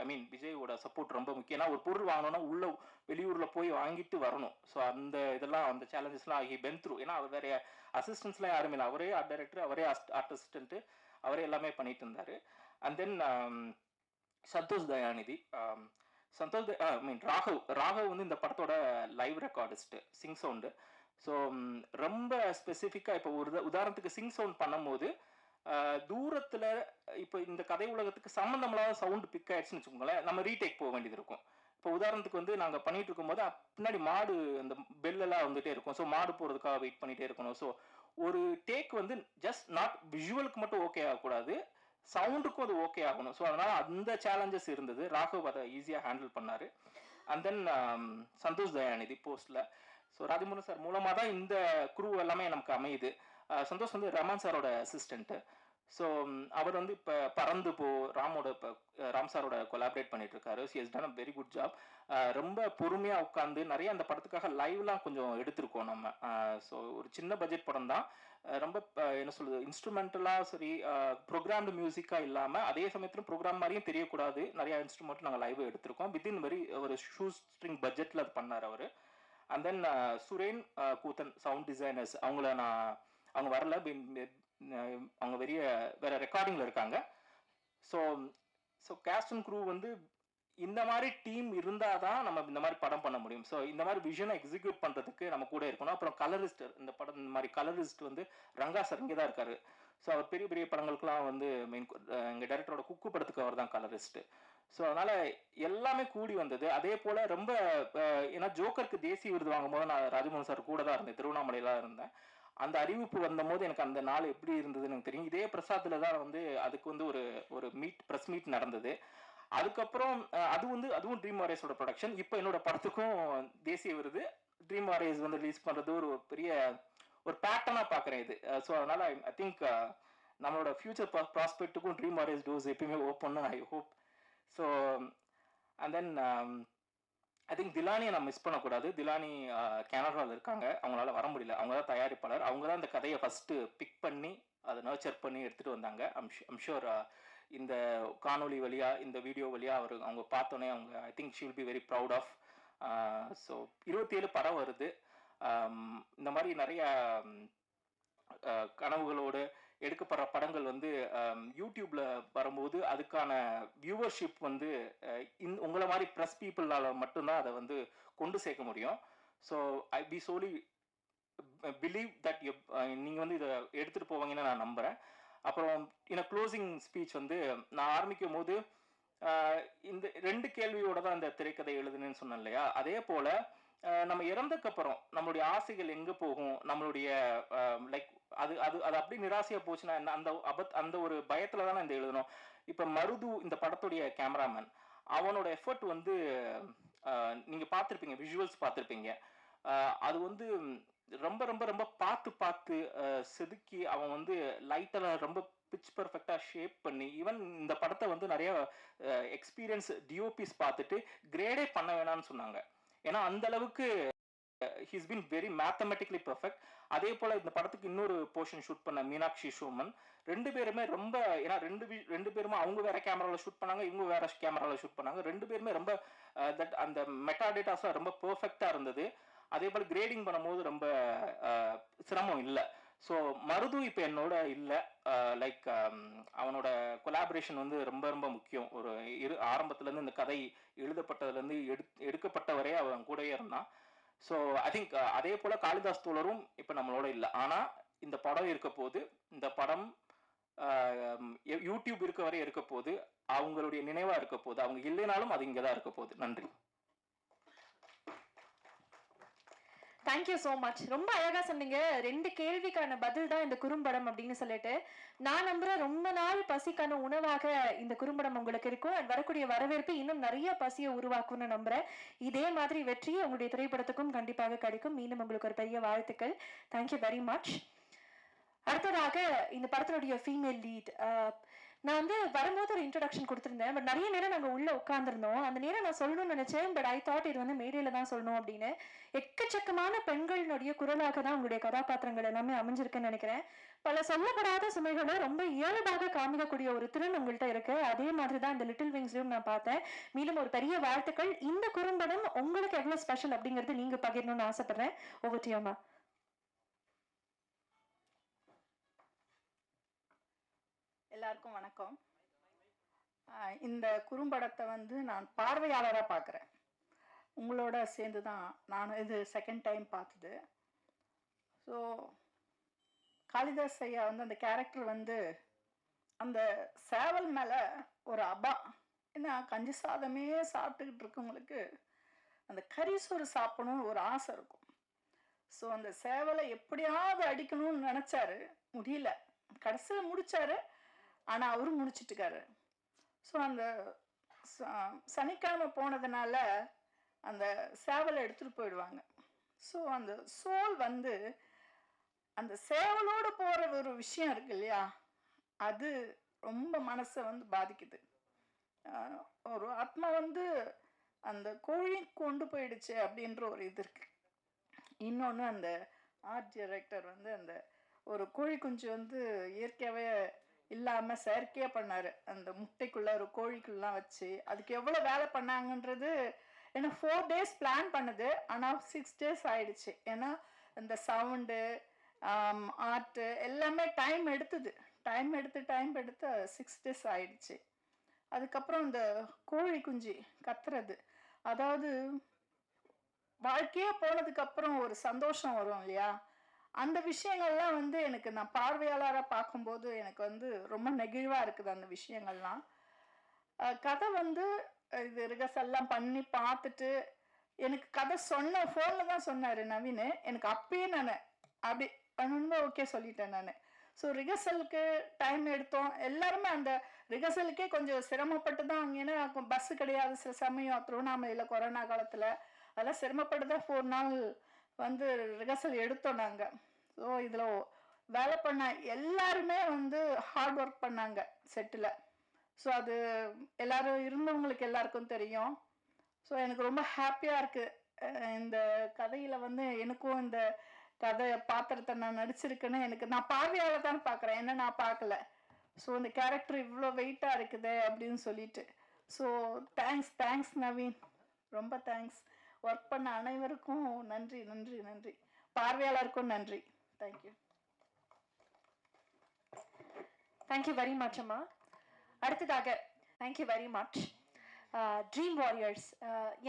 S3: ஐ மீன் விஜயோட சப்போர்ட் ரொம்ப முக்கியம். ஏன்னா ஒரு பொருள் வாங்கணும்னா வெளியூரில் போய் வாங்கிட்டு வரணும். ஸோ அந்த இதெல்லாம் அந்த சேலஞ்சஸ்லாம் ஹி பென் த்ரூ. ஏன்னா அவர் வேற அசிஸ்டன்ஸ்லாம் யாருமே இல்லை, அவரே ஆர்ட் டைரக்டர், அவரே ஆர்ட் அசிஸ்டன்ட்டு, அவரே எல்லாமே பண்ணிட்டு இருந்தார். அண்ட் தென் சந்தோஷ் தயாநிதி, ராகவ் வந்து இந்த படத்தோட live recordist, Singh sound. So ரொம்ப ஸ்பெசிஃபிக்காக இப்போ ஒரு உதாரணத்துக்கு சிங் சவுண்ட் பண்ணும்போது தூரத்தில் இப்போ இந்த கதை உலகத்துக்கு சம்மந்தமில்லாத சவுண்டு பிக் ஆயிடுச்சுன்னு வச்சுக்கோங்களேன், நம்ம ரீடேக் போக வேண்டியது இருக்கும். இப்போ உதாரணத்துக்கு வந்து நாங்கள் பண்ணிட்டு இருக்கும்போது பின்னாடி மாடு அந்த பெல்லெல்லாம் வந்துட்டே இருக்கும். ஸோ மாடு போகிறதுக்காக வெயிட் பண்ணிகிட்டே இருக்கணும். ஸோ ஒரு டேக் வந்து ஜஸ்ட் நாட் விஷுவலுக்கு மட்டும் ஓகே ஆகக்கூடாது, சவுண்டுக்கும் அது ஓகே ஆகணும். ஸோ அதனால் அந்த சேலஞ்சஸ் இருந்தது. ராகவ் அதை ஈஸியாக ஹேண்டில் பண்ணார். அண்ட் தென் சந்தோஷ் தயாநிதி போஸ்டில். ஸோ ராஜமுருகன் சார் மூலமாக தான் இந்த குரூ எல்லாமே நமக்கு அமையுது. சந்தோஷ் வந்து ரமன் சாரோட அசிஸ்டண்ட்டு. ஸோ அவர் வந்து இப்போ பறந்து ராம் சாரோட கொலாபரேட் பண்ணிட்டு இருக்காரு. So has done a very good job. ரொம்ப பொறுமையாக உட்காந்து நிறைய அந்த படத்துக்காக லைவ்லாம் கொஞ்சம் எடுத்திருக்கோம் நம்ம. ஸோ ஒரு சின்ன பட்ஜெட் படம் தான். ரொம்ப என்ன சொல்றது, இன்ஸ்ட்ருமெண்டலாக சரி, ப்ரோக்ராம்டு மியூசிக்காக இல்லாமல் அதே சமயத்தில் ப்ரோக்ராம் மாதிரியும் தெரியக்கூடாது, நிறையா இன்ஸ்ட்ருமெண்ட் நாங்கள் லைவ் எடுத்திருக்கோம். வித்தின் வெரி ஒரு ஷூ ஸ்ட்ரிங் பட்ஜெட்டில் அது பண்ணார் அவர். And then Suren Koothan sound designers, அவங்க வரல, அவங்க வேற ரெக்கார்டிங்கில் இருக்காங்க. ஸோ கேஸ்ட் அண்ட் க்ரூ வந்து இந்த மாதிரி டீம் இருந்தால் தான் நம்ம இந்த மாதிரி படம் பண்ண முடியும். ஸோ இந்த மாதிரி விஷனை எக்ஸிக்யூட் பண்ணுறதுக்கு நம்ம கூட இருக்கணும். அப்புறம் கலரிஸ்ட், இந்த படம் இந்த மாதிரி கலரிஸ்ட் வந்து ரங்கா சார் இங்கே தான் இருக்காரு. ஸோ அவர் பெரிய பெரிய படங்களுக்குலாம் வந்து எங்கள் டைரக்டரோட குக்கு படத்துக்கு அவர் தான் கலரிஸ்ட்டு. ஸோ அதனால் எல்லாமே கூடி வந்தது. அதே போல் ரொம்ப ஏன்னா ஜோக்கருக்கு தேசிய விருது வாங்கும்போது நான் ராஜமோகன் சார் கூட தான் இருந்தேன், திருவண்ணாமலையில் இருந்தேன். அந்த அறிவிப்பு வந்தபோது எனக்கு அந்த நாள் எப்படி இருந்ததுன்னு எனக்கு தெரியும். இதே பிரசாத்தில் தான் வந்து அதுக்கு வந்து ஒரு ப்ரெஸ் மீட் நடந்தது. அதுக்கப்புறம் அதுவும் ட்ரீம் வாரியர்ஸோட ப்ரொடக்ஷன். இப்போ என்னோட படத்துக்கும் தேசிய விருது, ட்ரீம் வாரியர்ஸ் வந்து ரிலீஸ் பண்ணுறது ஒரு பெரிய ஒரு பேட்டர்னாக பார்க்குறேன் இது. ஸோ அதனால் ஐ திங்க் நம்மளோட ஃபியூச்சர் ப்ராஸ்பெக்ட்டுக்கும் ட்ரீம் வாரியர்ஸ் டோர்ஸ் எப்பயுமே ஓப்பன்னு I hope. So and then I think திலானியை நான் மிஸ் பண்ணக்கூடாது. திலானி கேனடாவில் இருக்காங்க, அவங்களால வர முடியல. அவங்க தான் தயாரிப்பாளர், அவங்க தான் இந்த கதையை ஃபஸ்ட்டு பிக் பண்ணி அதை நர்ச்சர் பண்ணி எடுத்துகிட்டு வந்தாங்க. ஐம் ஷூர் இந்த காணொலி வழியாக, இந்த வீடியோ வழியாக அவங்க பார்த்தோன்னே அவங்க I think she will be very proud of. So 27 படம் வருது. இந்த மாதிரி நிறைய கனவுகளோடு எடுக்கப்படுற படங்கள் வந்து யூடியூப்பில் வரும்போது அதுக்கான வியூவர்ஷிப் வந்து உங்களை மாதிரி ப்ரெஸ் பீப்புளால் மட்டும்தான் அதை வந்து கொண்டு சேர்க்க முடியும். So we solely believe that நீங்கள் வந்து இதை எடுத்துகிட்டு போவாங்கன்னு நான் நம்புகிறேன். அப்புறம் க்ளோசிங் ஸ்பீச் வந்து நான் ஆரம்பிக்கும் போது இந்த 2 கேள்வியோட தான் இந்த திரைக்கதை எழுதுனேன்னு சொன்னேன் இல்லையா? அதே போல நம்ம இறந்ததுக்கு அப்புறம் நம்மளுடைய ஆசைகள் எங்க போகும்? நம்மளுடைய லைக் அது அது அது அப்படியே நிராசையா போச்சுன்னா என்ன? அந்த ஒரு பயத்துல தானே இந்த எழுதணும். இப்ப மருது இந்த படத்துடைய கேமராமேன். அவனோட எஃபோர்ட் வந்து நீங்க பார்த்திருப்பீங்க. விஷுவல்ஸ் பார்த்திருப்பீங்க. அது வந்து ரொம்ப ரொம்ப ரொம்ப பார்த்து பார்த்து செதுக்கி அவன் வந்து லைட்டெல்லாம் ரொம்ப பிட்ச் பெர்ஃபெக்ட்டா ஷேப் பண்ணி ஈவன் இந்த படத்தை வந்து நிறைய எக்ஸ்பீரியன்ஸ் டிஓபிஸ் பார்த்துட்டு கிரேடே பண்ண வேணாம்னு சொன்னாங்க. ஏன்னா அந்த அளவுக்கு he's been very mathematically perfect. அதே போல இந்த படத்துக்கு இன்னொரு போர்ஷன் ஷூட் பண்ண மீனாட்சி சோமன் 2 பேருமே ரொம்ப, ஏன்னா ரெண்டு பேருமே அவங்க வேற கேமரால ஷூட் பண்ணாங்க, இவங்க வேற கேமரால ஷூட் பண்ணாங்க. 2 பேருமே ரொம்ப அந்த மெட்டா டேட்டாஸ்லாம் ரொம்ப பெர்ஃபெக்ட்டா இருந்தது. அதே போல கிரேடிங் பண்ணும்போது ரொம்ப சிரமம் இல்லை. ஸோ மருது இப்போ என்னோட இல்லை. லைக் அவனோட கொலாபரேஷன் வந்து ரொம்ப ரொம்ப முக்கியம். ஒரு ஆரம்பத்துலேருந்து இந்த கதை எழுதப்பட்டதுலேருந்து எடுக்கப்பட்ட வரையே அவன் கூடயே இருந்தான். ஸோ ஐ திங்க் அதே போல காளிதாஸ் தோழரும் இப்போ நம்மளோட இல்லை. ஆனால் இந்த படம் இருக்க போது, இந்த படம் யூடியூப் இருக்க வரை இருக்க போது, அவங்களுடைய நினைவா இருக்க போது, அவங்க இல்லைனாலும் அது இங்கே தான் இருக்க போகுது. நன்றி.
S1: Thank you so much. ரொம்ப அழகா சொன்னீங்க. 2 கேள்விக்கான பதில் தான் இந்த குறும்படம் அப்படின்னு சொல்லிட்டு நான் நம்புறேன் ரொம்ப நாள் பசிக்கான உணவாக இந்த குறும்படம் உங்களுக்கு இருக்கும். வரக்கூடிய வரவேற்பு இன்னும் நிறைய பசியை உருவாக்கும்னு நம்புறேன். இதே மாதிரி வெற்றி உங்களுடைய திரைப்படத்துக்கும் கண்டிப்பாக கிடைக்கும். மீண்டும் உங்களுக்கு ஒரு பெரிய வாழ்த்துக்கள். Thank you very much. அடுத்ததாக இந்த படத்தினுடைய ஃபீமேல் லீட். நான் வந்து வரும்போது ஒரு இன்ட்ரடக்ஷன் கொடுத்துருந்தேன். பட் நிறைய நேரம் நாங்கள் உள்ள உட்காந்துருந்தோம். அந்த நேரம் நான் சொல்லணும்னு நினைச்சேன். பட் ஐ தாட் இது வந்து மேடையில தான் சொல்லணும் அப்படின்னு. எக்கச்சக்கமான பெண்களினுடைய குரலாக தான் உங்களுடைய கதாபாத்திரங்கள் எல்லாமே அமைஞ்சிருக்குன்னு நினைக்கிறேன். பல சொல்லப்படாத சுமைகளை ரொம்ப இயல்பாக காமிக்கக்கூடிய ஒரு திறன் உங்கள்கிட்ட இருக்கு. அதே மாதிரி தான் இந்த லிட்டில் விங்ஸ்லயும் நான் பார்த்தேன். மீண்டும் ஒரு பெரிய வாழ்த்துக்கள். இந்த குறும்படம் உங்களுக்கு எவ்வளவு ஸ்பெஷல் அப்படிங்கிறது நீங்க பகிரணும்னு ஆசைப்படுறேன். ஓவர் டு யூ மா.
S4: எல்லாருக்கும் வணக்கம். இந்த குறும்படத்தை வந்து நான் பார்வையாளராக பார்க்குறேன். உங்களோட சேர்ந்து தான் நான் இது செகண்ட் டைம் பார்த்தது. ஸோ காளிதாஸ் ஐயா வந்து அந்த கேரக்டர் வந்து அந்த சேவல் மேலே ஒரு அபா, ஏன்னா கஞ்சி சாதமே சாப்பிட்டுக்கிட்டு இருக்கவங்களுக்கு அந்த கறி சோறு சாப்பிடணும்னு ஒரு ஆசை இருக்கும். ஸோ அந்த சேவலை எப்படியாவது அடிக்கணும்னு நினச்சாரு, முடியல. கடைசியில் முடிச்சாரு. ஆனால் அவரும் முடிச்சிட்டுக்காரு. ஸோ அந்த சனிக்கிழமை போனதுனால அந்த சேவலை எடுத்துகிட்டு போயிடுவாங்க. ஸோ அந்த சோல் வந்து அந்த சேவலோடு போகிற ஒரு விஷயம் இருக்கு இல்லையா, அது ரொம்ப மனசை வந்து பாதிக்குது. ஒரு ஆத்மா வந்து அந்த கோழி கொண்டு போயிடுச்சு அப்படின்ற ஒரு இது இருக்கு. இன்னொன்று அந்த ஆர்ட் டைரக்டர் வந்து அந்த ஒரு கோழி குஞ்சு வந்து இயற்கையாகவே இல்லாமல் செயற்கையாக பண்ணார். அந்த முட்டைக்குள்ளே ஒரு கோழிக்குள்ளலாம் வச்சு அதுக்கு எவ்வளோ வேலை பண்ணாங்கன்றது. ஏன்னா 4 days பிளான் பண்ணுது, ஆனால் 6 days ஆயிடுச்சு. ஏன்னா இந்த சவுண்டு ஆர்ட்டு எல்லாமே டைம் எடுத்து 6 days ஆயிடுச்சு. அதுக்கப்புறம் இந்த கோழி குஞ்சு கத்துறது, அதாவது வாழ்க்கையே போனதுக்கப்புறம் ஒரு சந்தோஷம் வரும் இல்லையா, அந்த விஷயங்கள்லாம் வந்து எனக்கு நான் பார்வையாளராக பார்க்கும்போது எனக்கு வந்து ரொம்ப நெகிழ்வாக இருக்குது அந்த விஷயங்கள்லாம். கதை வந்து இது ரிகர்சல்லாம் பண்ணி பார்த்துட்டு எனக்கு கதை சொன்ன ஃபோனில் தான் சொன்னார் நவீன். எனக்கு அப்பயே நான் அப்படி ரொம்ப ஓகே சொல்லிட்டேன் நான். ஸோ ரிகர்சலுக்கு டைம் எடுத்தோம். எல்லாருமே அந்த ரிகர்சலுக்கே கொஞ்சம் சிரமப்பட்டு தான். ஏன்னா பஸ்ஸு கிடையாது சில சமயம் திருவண்ணாமலையில் கொரோனா காலத்தில். அதெல்லாம் சிரமப்பட்டு தான் 4 நாள் வந்து ரிகர்சல் எடுத்தோம் நாங்கள். ஸோ இதில் வேலை பண்ண எல்லாருமே வந்து ஹார்ட் ஒர்க் பண்ணாங்க செட்டில். ஸோ அது எல்லாரும் இருந்தவங்களுக்கு எல்லாருக்கும் தெரியும். ஸோ எனக்கு ரொம்ப ஹாப்பியாக இருக்குது. இந்த கதையில் வந்து எனக்கும் இந்த கதை பாத்திரத்தை நான் நடிச்சிருக்கேன்னு நான் பார்வையாளர் தான் பார்க்குறேன், என்ன நான் பார்க்கல. ஸோ இந்த கேரக்டர் இவ்வளோ வெயிட்டாக இருக்குது அப்படின்னு சொல்லிட்டு. ஸோ தேங்க்ஸ் நவீன், ரொம்ப தேங்க்ஸ். ஒர்க் பண்ண அனைவருக்கும் நன்றி நன்றி நன்றி. பார்வையாளருக்கும் நன்றி. தேங்க்யூ.
S1: தேங்க்யூ வெரி மச் அம்மா. அடுத்ததாக thank you very much. Dream warriors.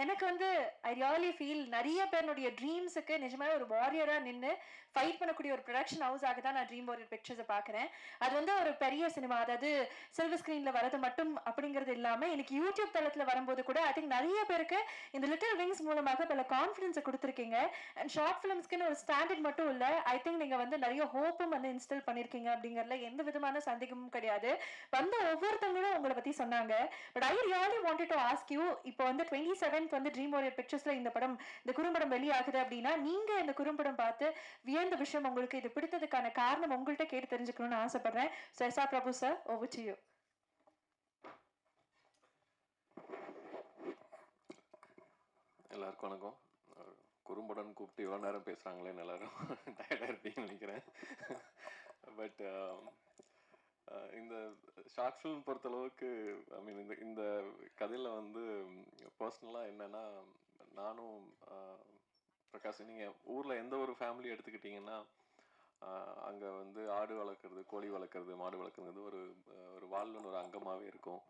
S1: எனக்கு வந்து ஐ ரியலி ஃபீல் நிறைய பேருடைய ட்ரீம்ஸுக்கு நிஜமாவே ஒரு வாரியராக நின்று ஃபைட் பண்ணக்கூடிய ஒரு ப்ரொடக்ஷன் ஹவுஸாக தான் நான் ட்ரீம் வாரியர் பிக்சர்ஸை பார்க்குறேன். அது வந்து ஒரு பெரிய சினிமா, அதாவது சில்வர் ஸ்க்ரீனில் வரது மட்டும் அப்படிங்கிறது இல்லாமல் இன்னைக்கு யூடியூப் தளத்தில் வரும்போது கூட ஐ திங்க் நிறைய பேருக்கு இந்த லிட்டில் விங்ஸ் மூலமாக பல கான்ஃபிடன்ஸை கொடுத்துருக்கீங்க. அண்ட் ஷார்ட் ஃபிலிம்ஸ்க்குன்னு ஒரு ஸ்டாண்டர்ட் மட்டும் இல்லை, ஐ திங்க் நீங்கள் வந்து நிறைய ஹோப்பும் வந்து இன்ஸ்டால் பண்ணியிருக்கீங்க அப்படிங்கிறதுல எந்த விதமான சந்தேகமும் கிடையாது. வந்து ஒவ்வொருத்தவங்களும் உங்களை பற்றி சொன்னாங்க. But I really wanted to ask you, இப்போ வந்து 27th வந்து ட்ரீம் வாரியர் பிக்சர்ஸில் இந்த குறும்படம் வெளியாகுது அப்படின்னா நீங்கள் இந்த குறும்படம் பார்த்து வியந்த விஷயம், உங்களுக்கு இது பிடித்ததுக்கான காரணம் உங்கள்கிட்ட கேட்டு தெரிஞ்சுக்கணும்னு ஆசைப்படுறேன். So S R Prabhu sir, over to you.
S5: எல்லாருக்கும் வணக்கம். குறும்படம் கூப்பிட்டு இவ்வளோ நேரம் பேசுகிறாங்களேன்னு எல்லாரும் டயர்டாக இருப்பீங்கன்னு நினைக்கிறேன். பட் இந்த ஷார்ட் ஃபிலிம் பொறுத்தளவுக்கு ஐ மீன் இந்த கதையில் வந்து பர்சனலாக என்னென்னா, நானும் பிரகாஷ், நீங்கள் ஊரில் எந்த ஒரு ஃபேமிலி எடுத்துக்கிட்டிங்கன்னா அங்கே வந்து ஆடு வளர்க்குறது, கோழி வளர்க்குறது, மாடு வளர்க்குறது ஒரு வாழ்வின் ஒரு அங்கமாகவே இருக்கும்.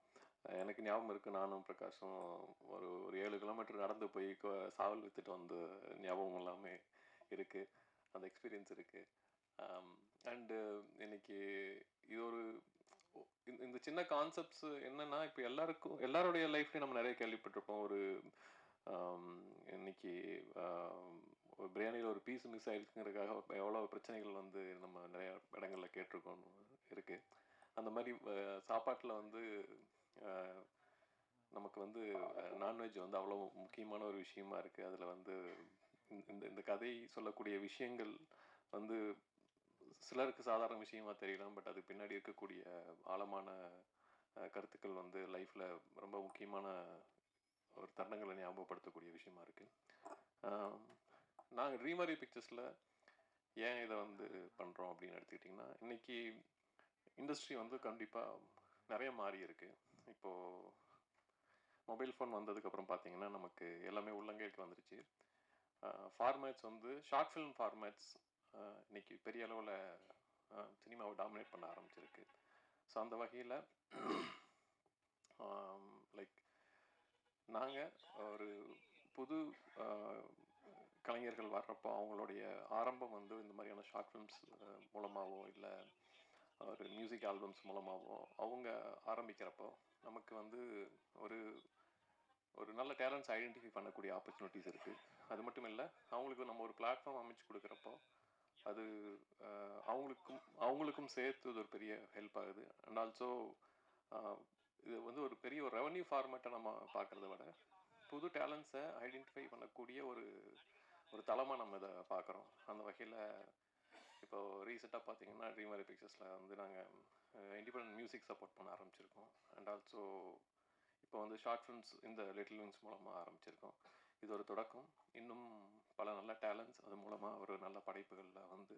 S5: எனக்கு ஞாபகம் இருக்குது, நானும் பிரகாஷும் ஒரு 7 கிலோமீட்டர் நடந்து போய் சாவல் விற்றுட்டு வந்த ஞாபகம் எல்லாமே இருக்குது, அந்த எக்ஸ்பீரியன்ஸ் இருக்குது. அண்டு இன்னைக்கு இது ஒரு இந்த சின்ன கான்செப்ட்ஸ் என்னென்னா, இப்போ எல்லாருடைய லைஃப்லேயும் நம்ம நிறைய கேள்விப்பட்டிருப்போம். இன்னைக்கு பிரியாணியில் ஒரு பீஸ் மிஸ் ஆகிருக்குங்கிறதுக்காக எவ்வளோ பிரச்சனைகள் வந்து நம்ம நிறைய இடங்களில் கேட்டிருக்கோம் இருக்குது. அந்த மாதிரி சாப்பாட்டில் வந்து நமக்கு வந்து நான்வெஜ் வந்து அவ்வளோ முக்கியமான ஒரு விஷயமா இருக்குது. அதில் வந்து இந்த கதை சொல்லக்கூடிய விஷயங்கள் வந்து சிலருக்கு சாதாரண விஷயமா தெரியலாம், பட் அது பின்னாடி இருக்கக்கூடிய ஆழமான கருத்துக்கள் வந்து லைஃப்பில் ரொம்ப முக்கியமான ஒரு தருணங்களை ஞாபகப்படுத்தக்கூடிய விஷயமா இருக்குது. நாங்கள் ட்ரீம் வாரியர் பிக்சர்ஸில் ஏன் இதை வந்து பண்ணுறோம் அப்படின்னு எடுத்துக்கிட்டிங்கன்னா, இன்றைக்கி இண்டஸ்ட்ரி வந்து கண்டிப்பாக நிறைய மாறி இருக்குது. இப்போது மொபைல் ஃபோன் வந்ததுக்கப்புறம் பார்த்தீங்கன்னா நமக்கு எல்லாமே உள்ளங்கைக்கு வந்துருச்சு. ஃபார்மேட்ஸ் வந்து ஷார்ட் ஃபிலிம் ஃபார்மேட்ஸ் இன்றைக்கி பெரிய அளவில் சினிமாவை டாமினேட் பண்ண ஆரம்பிச்சிருக்கு. ஸோ அந்த வகையில் லைக் நாங்கள் ஒரு புது கலைஞர்கள் வர்றப்போ அவங்களுடைய ஆரம்பம் வந்து இந்த மாதிரியான ஷார்ட் ஃபிலிம்ஸ் மூலமாகவோ இல்லை ஒரு மியூசிக் ஆல்பம்ஸ் மூலமாகவோ அவங்க ஆரம்பிக்கிறப்போ நமக்கு வந்து ஒரு நல்ல டேலண்ட்ஸ் ஐடென்டிஃபை பண்ணக்கூடிய ஆப்பர்ச்சுனிட்டிஸ் இருக்குது. அது மட்டும் இல்லை, அவங்களுக்கு நம்ம ஒரு பிளாட்ஃபார்ம் அமைச்சு கொடுக்குறப்போ அது அவங்களுக்கும் சேர்த்து இது ஒரு பெரிய ஹெல்ப் ஆகுது. அண்ட் ஆல்சோ இது வந்து ஒரு பெரிய ஒரு ரெவன்யூ ஃபார்மேட்டை நம்ம பார்க்குறத விட புது டேலண்ட்ஸை ஐடென்டிஃபை பண்ணக்கூடிய ஒரு தளமாக நம்ம இதை பார்க்குறோம். அந்த வகையில் இப்போது ரீசெண்டாக பார்த்தீங்கன்னா ட்ரீம் வாரியர் பிக்சர்ஸில் வந்து நாங்கள் இண்டிபெண்டன்ட் மியூசிக் சப்போர்ட் பண்ண ஆரம்பிச்சிருக்கோம். அண்ட் ஆல்சோ இப்போ வந்து ஷார்ட் ஃபிலிம்ஸ் இந்த லிட்டில் விங்ஸ் மூலமாக ஆரம்பிச்சிருக்கோம். இது ஒரு தொடக்கம். இன்னும் பல நல்ல டேலண்ட்ஸ் அது மூலமாக ஒரு நல்ல படைப்புகளில் வந்து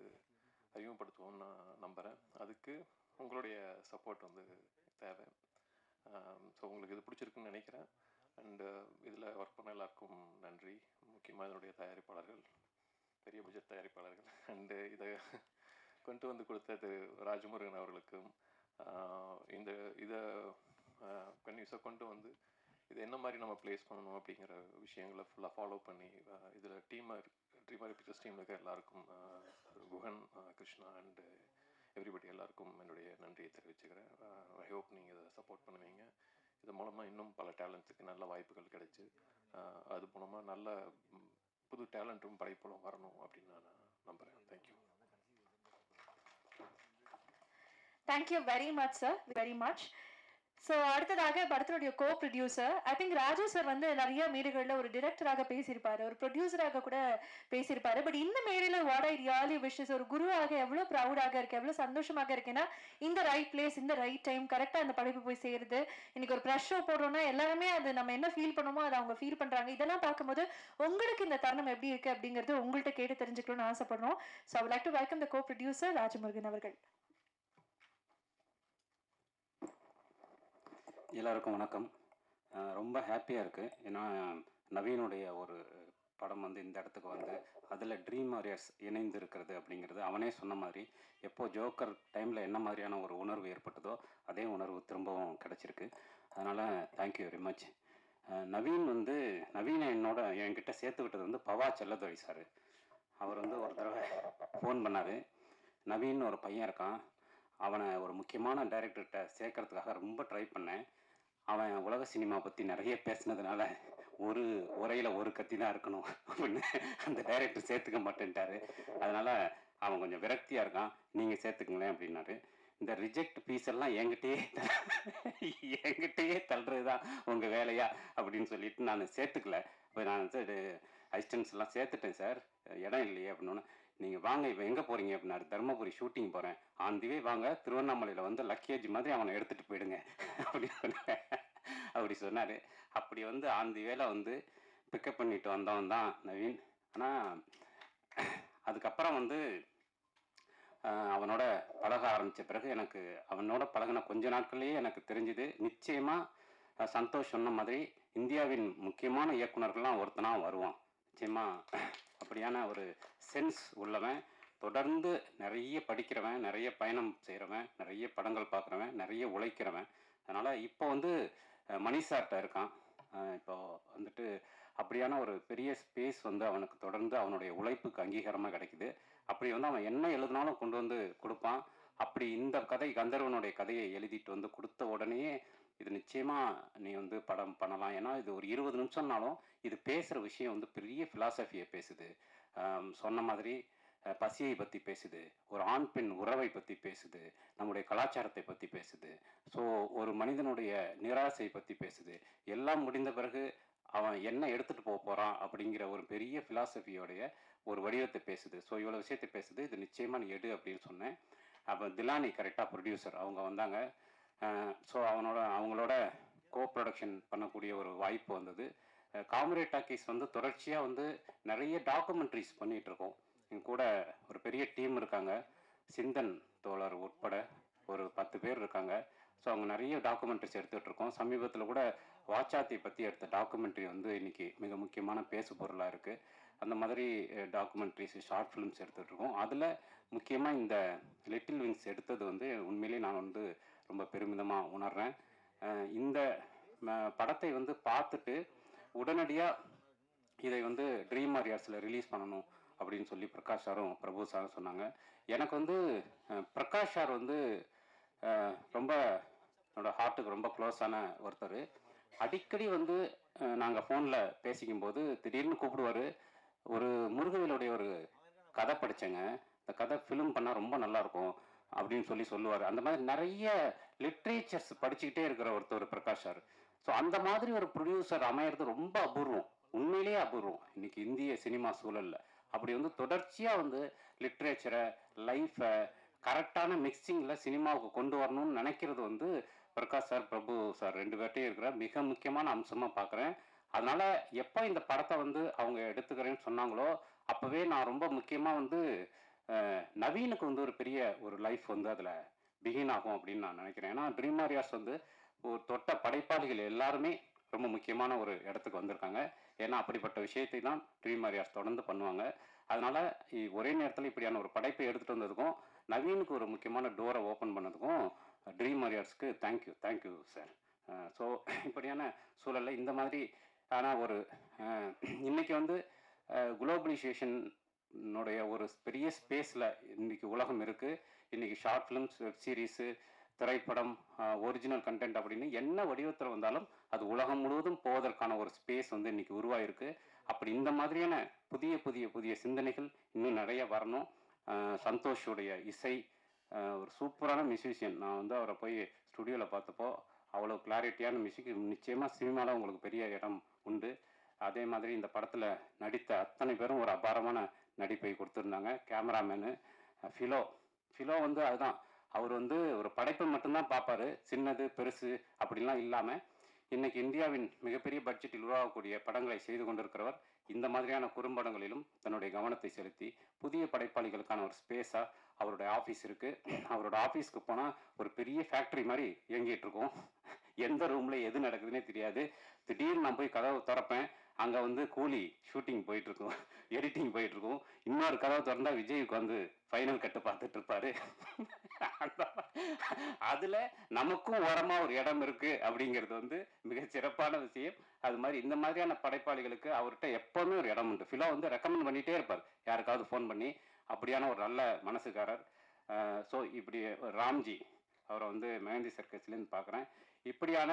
S5: அறிமுகப்படுத்துவோம்னு நான் நம்புகிறேன். அதுக்கு உங்களுடைய சப்போர்ட் வந்து தேவை. ஸோ உங்களுக்கு இது பிடிச்சிருக்குன்னு நினைக்கிறேன். அண்டு இதில் ஒர்க் பண்ண எல்லாருக்கும் நன்றி. முக்கியமாக இதனுடைய தயாரிப்பாளர்கள், பெரிய பட்ஜெட் தயாரிப்பாளர்கள், அண்டு இதை கொண்டு வந்து கொடுத்த திரு ராஜமுருகன் அவர்களுக்கும் இதை கன்யூஸாக கொண்டு வந்து இது என்ன மாதிரி நம்ம ப்ளேஸ் பண்ணணும் அப்படிங்கிற விஷயங்களை ஃபுல்லாக ஃபாலோ பண்ணி இதில் ட்ரீம் வாரியர் பிக்சர்ஸ் டீமில் இருக்க எல்லாருக்கும் குஹன், கிருஷ்ணா அண்டு எவ்ரிபடி எல்லாருக்கும் என்னுடைய நன்றியை தெரிவிச்சுக்கிறேன். ஐ ஹோப் நீங்கள் இதை சப்போர்ட் பண்ணுவீங்க. இது மூலமாக இன்னும் பல டேலண்ட்ஸுக்கு நல்ல வாய்ப்புகள் கிடைச்சி அது மூலமாக நல்ல புது டேலண்ட்டும் படைப்புகளும் வரணும் அப்படின்னு நான் நம்புகிறேன். Thank you.
S1: Thank you very much sir, very much. So அடுத்ததாக படத்தினுடைய கோ producer, I think Raju sir வந்து நிறைய மேடைகளில் ஒரு டிரெக்டராக பேசியிருப்பாரு, ஒரு ப்ரொடியூசராக கூட பேசியிருப்பாரு. பட் இந்த மேடையில் வாட் ஐ ரியலி விஷஸ், ஒரு குருவாக எவ்வளோ ப்ரௌடாக இருக்கு, எவ்வளோ சந்தோஷமாக இருக்குன்னா இந்த ரைட் பிளேஸ், இந்த ரைட் டைம், கரெக்டாக அந்த படைப்பு போய் சேருது. இன்னைக்கு ஒரு ப்ரெஷ் ஷோ போடுறோம்னா எல்லாருமே அது நம்ம என்ன ஃபீல் பண்ணுமோ அதை அவங்க ஃபீல் பண்ணுறாங்க. இதெல்லாம் பார்க்கும்போது உங்களுக்கு இந்த தருணம் எப்படி இருக்கு அப்படிங்கிறது உங்கள்கிட்ட கேட்டு தெரிஞ்சுக்கணும்னு ஆசைப்படுறோம். So I would like to welcome the go producer Rajamurugan அவர்கள்.
S6: எல்லாருக்கும் வணக்கம். ரொம்ப ஹாப்பியாக இருக்குது. ஏன்னா நவீனுடைய ஒரு படம் வந்து இந்த இடத்துக்கு வந்து அதில் ட்ரீம் வாரியர்ஸ் இணைந்து இருக்கிறது அப்படிங்கிறது அவனே சொன்ன மாதிரி எப்போது ஜோக்கர் டைமில் என்ன மாதிரியான ஒரு உணர்வு ஏற்பட்டதோ அதே உணர்வு திரும்பவும் கிடச்சிருக்கு. அதனால் தேங்க்யூ வெரி மச். நவீனை என்கிட்ட சேர்த்து விட்டது வந்து பவா செல்லதுரை சார். அவர் வந்து ஒரு தடவை ஃபோன் பண்ணார். நவீன் ஒரு பையன் இருக்கான், அவனை ஒரு முக்கியமான டைரக்டர்கிட்ட சேர்க்கறதுக்காக ரொம்ப ட்ரை பண்ணேன். அவன் உலக சினிமா பற்றி நிறைய பேசினதுனால ஒரு உரையில் ஒரு கத்தி தான் இருக்கணும் அப்படின்னு அந்த டைரக்டர் சேர்த்துக்க மாட்டேன்ட்டாரு. அதனால் அவன் கொஞ்சம் விரக்தியாக இருக்கான், நீங்கள் சேர்த்துக்குங்களேன் அப்படின்னாரு. இந்த ரிஜெக்ட் பீஸ் எல்லாம் என்கிட்டயே தள்ளுறது தான் உங்கள் வேலையா அப்படின்னு சொல்லிட்டு நான் சேர்த்துக்கல. இப்போ நான் வந்து அசிஸ்டன்ஸ் எல்லாம் சேர்த்துட்டேன் சார், இடம் இல்லையே அப்படின்னு. நீங்கள் வாங்க, இப்போ எங்கே போகிறீங்க அப்படின்னாரு. தருமபுரி ஷூட்டிங் போகிறேன். ஆன் தி வே வாங்க, திருவண்ணாமலையில் வந்து லக்கேஜ் மாதிரி அவனை எடுத்துகிட்டு போயிடுங்க அப்படி சொன்னார். அப்படி வந்து ஆன் தி வேல வந்து பிக்கப் பண்ணிட்டு வந்தவன் தான் நவீன். ஆனால் அதுக்கப்புறம் வந்து அவனோட பழக ஆரம்பித்த பிறகு எனக்கு அவனோட பழகின கொஞ்ச நாட்கள்லேயே எனக்கு தெரிஞ்சுது, நிச்சயமாக சந்தோஷ் சொன்ன மாதிரி இந்தியாவின் முக்கியமான இயக்குனர்கள்லாம் ஒருத்தனாக வருவான். நிச்சயமாக அப்படியான ஒரு சென்ஸ் உள்ளவன், தொடர்ந்து நிறைய படிக்கிறவன், நிறைய பயணம் செய்கிறவன், நிறைய படங்கள் பார்க்குறவன், நிறைய உழைக்கிறவன். அதனால் இப்போ வந்து மணி சார்ட்ட இருக்கான். இப்போ வந்துட்டு அப்படியான ஒரு பெரிய ஸ்பேஸ் வந்து அவனுக்கு தொடர்ந்து அவனுடைய உழைப்புக்கு அங்கீகாரமாக கிடைக்குது. அப்படி வந்து அவன் என்ன எழுதினாலும் கொண்டு வந்து கொடுப்பான். அப்படி இந்த கதை கந்தர்வனுடைய கதையை எழுதிட்டு வந்து கொடுத்த உடனேயே இது நிச்சயமாக நீ வந்து படம் பண்ணலாம். ஏன்னா இது ஒரு 20 நிமிஷம்னாலும் இது பேசுகிற விஷயம் வந்து பெரிய ஃபிலாசபியை பேசுது. சொன்ன மாதிரி பசியை பற்றி பேசுது, ஒரு ஆண் பெண் உறவை பற்றி பேசுது, நம்முடைய கலாச்சாரத்தை பற்றி பேசுது, ஸோ ஒரு மனிதனுடைய நிராசை பற்றி பேசுது. எல்லாம் முடிந்த பிறகு அவன் என்ன எடுத்துகிட்டு போகிறான் அப்படிங்கிற ஒரு பெரிய ஃபிலாசபியோடைய ஒரு வடிவத்தை பேசுது. ஸோ இவ்வளோ விஷயத்தை பேசுது. இது நிச்சயமாக நீ எடு அப்படின்னு சொன்னேன். அப்போ திலானி கரெக்டாக ப்ரொடியூசர் அவங்க வந்தாங்க. ஸோ அவங்களோட கோ ப்ரொடக்ஷன் பண்ணக்கூடிய ஒரு வாய்ப்பு வந்தது. காமரேட் டாக்கீஸ் வந்து தொடர்ச்சியாக வந்து நிறைய டாக்குமெண்ட்ரிஸ் பண்ணிகிட்ருக்கோம். என் கூட ஒரு பெரிய டீம் இருக்காங்க, சிந்தன் தோழர் உட்பட ஒரு 10 பேர் இருக்காங்க. ஸோ அவங்க நிறைய டாக்குமெண்ட்ரிஸ் எடுத்துகிட்ருக்கோம். சமீபத்தில் கூட வாச்சாத்தி பற்றி எடுத்த டாக்குமெண்ட்ரி வந்து இன்றைக்கி மிக முக்கியமான பேசு பொருளாக இருக்குது. அந்த மாதிரி டாக்குமெண்ட்ரிஸ், ஷார்ட் ஃபிலிம்ஸ் எடுத்துகிட்ருக்கோம். அதில் முக்கியமாக இந்த லிட்டில் விங்ஸ் எடுத்தது வந்து உண்மையிலே நான் வந்து ரொம்ப பெருமிதமாக உணர்கிறேன். இந்த படத்தை வந்து பார்த்துட்டு உடனடியாக இதை வந்து ட்ரீம் வாரியர்ஸில் ரிலீஸ் பண்ணணும் அப்படின்னு சொல்லி பிரகாஷ் சாரும் பிரபு சாரும் சொன்னாங்க. எனக்கு வந்து பிரகாஷ் சார் வந்து ரொம்ப என்னோட ஹார்ட்டுக்கு ரொம்ப க்ளோஸான ஒருத்தர். அடிக்கடி வந்து நாங்கள் ஃபோனில் பேசிக்கும்போது திடீர்னு கூப்பிடுவார். ஒரு முருகவேலுடைய ஒரு கதை படித்தேங்க, இந்த கதை ஃபிலிம் பண்ணால் ரொம்ப நல்லாயிருக்கும் அப்படின்னு சொல்லுவார். அந்த மாதிரி நிறைய லிட்ரேச்சர்ஸ் படிச்சுக்கிட்டே இருக்கிற ஒருத்தர் பிரகாஷ் சார். ஸோ அந்த மாதிரி ஒரு ப்ரொடியூசர் அமையிறது ரொம்ப அபூர்வம், உண்மையிலேயே அபூர்வம் இன்னைக்கு இந்திய சினிமா சூழலில். அப்படி வந்து தொடர்ச்சியாக வந்து லிட்ரேச்சரை, லைஃப்பை கரெக்டான மிக்சிங்கில் சினிமாவுக்கு கொண்டு வரணும்னு நினைக்கிறது வந்து பிரகாஷ் சார், பிரபு சார் 2 பேர்ட்டையும் இருக்கிற மிக முக்கியமான அம்சமாக பார்க்குறேன். அதனால் எப்போ இந்த படத்தை வந்து அவங்க எடுத்துக்கிறேன்னு சொன்னாங்களோ அப்போவே நான் ரொம்ப முக்கியமாக வந்து நவீனுக்கு வந்து ஒரு பெரிய ஒரு லைஃப் வந்து அதில் பிகின் ஆகும் அப்படின்னு நான் நினைக்கிறேன். ஏன்னா ட்ரீம் வாரியர்ஸ் வந்து ஒரு தொட்ட படைப்பாளிகள் எல்லாருமே ரொம்ப முக்கியமான ஒரு இடத்துக்கு வந்திருக்காங்க. ஏன்னா அப்படிப்பட்ட விஷயத்தை தான் ட்ரீம் வாரியர்ஸ் தொடர்ந்து பண்ணுவாங்க. அதனால் ஒரே நேரத்தில் இப்படியான ஒரு படைப்பை எடுத்துகிட்டு வந்ததுக்கும் நவீனுக்கு ஒரு முக்கியமான டோரை ஓப்பன் பண்ணதுக்கும் ட்ரீம் வாரியர்ஸ்க்கு தேங்க்யூ சார். ஸோ இப்படியான சூழலில் இந்த மாதிரி ஆனால் ஒரு இன்றைக்கி வந்து குளோபலைசேஷனுடைய ஒரு பெரிய ஸ்பேஸில் இன்றைக்கி உலகம் இருக்குது. இன்றைக்கி ஷார்ட் ஃபிலிம்ஸ், வெப் சீரீஸு, திரைப்படம், ஒரிஜினல் கண்டென்ட் அப்படின்னு என்ன வடிவத்தில் வந்தாலும் அது உலகம் முழுவதும் போவதற்கான ஒரு ஸ்பேஸ் வந்து இன்றைக்கி உருவாயிருக்கு. அப்படி இந்த மாதிரியான புதிய சிந்தனைகள் இன்னும் நிறைய வரணும். சந்தோஷுடைய இசை, ஒரு சூப்பரான மியூசிஷியன். நான் வந்து அவரை போய் ஸ்டுடியோவில் பார்த்தப்போ அவ்வளோ கிளாரிட்டியான மியூசிக். நிச்சயமாக சினிமாவில் உங்களுக்கு பெரிய இடம் உண்டு. அதே மாதிரி இந்த படத்தில் நடித்த அத்தனை பேரும் ஒரு அபாரமான நடிப்பை கொடுத்துருந்தாங்க. கேமராமேனு ஃபிலோ வந்து அதுதான், அவர் வந்து ஒரு படைப்பை மட்டும்தான் பார்ப்பார், சின்னது பெருசு அப்படிலாம் இல்லாமல் இன்றைக்கி இந்தியாவின் மிகப்பெரிய பட்ஜெட்டில் உருவாகக்கூடிய படங்களை செய்து கொண்டிருக்கிறவர். இந்த மாதிரியான குறும்படங்களிலும் தன்னுடைய கவனத்தை செலுத்தி புதிய படைப்பாளிகளுக்கான ஒரு ஸ்பேஸாக அவருடைய ஆஃபீஸ் இருக்குது. அவரோட ஆஃபீஸ்க்கு போனால் ஒரு பெரிய ஃபேக்ட்ரி மாதிரி இயங்கிட்டு இருக்கும். எந்த ரூமில் எது நடக்குதுன்னே தெரியாது. திடீர்னு நான் போய் கதவை திறப்பேன், அங்கே வந்து கூலி ஷூட்டிங் போயிட்டுருக்கும், எடிட்டிங் போயிட்டுருக்கும். இன்னொரு கதவை திறந்தால் விஜய்க்கு வந்து ஃபைனல் கட்டு பார்த்துட்டு இருப்பார். அதில் நமக்கும் ஓரமாக ஒரு இடம் இருக்குது அப்படிங்கிறது வந்து மிக சிறப்பான விஷயம். அது மாதிரி இந்த மாதிரியான படைப்பாளிகளுக்கு அவர்கிட்ட எப்போவுமே ஒரு இடம் உண்டு. ஃபிலோ வந்து ரெக்கமெண்ட் பண்ணிகிட்டே இருப்பார் யாருக்காவது ஃபோன் பண்ணி. அப்படியான ஒரு நல்ல மனசுக்காரர். ஸோ இப்படி ராம்ஜி அவரை வந்து மெஹந்தி சர்க்கஸ்லேருந்து பார்க்குறேன். இப்படியான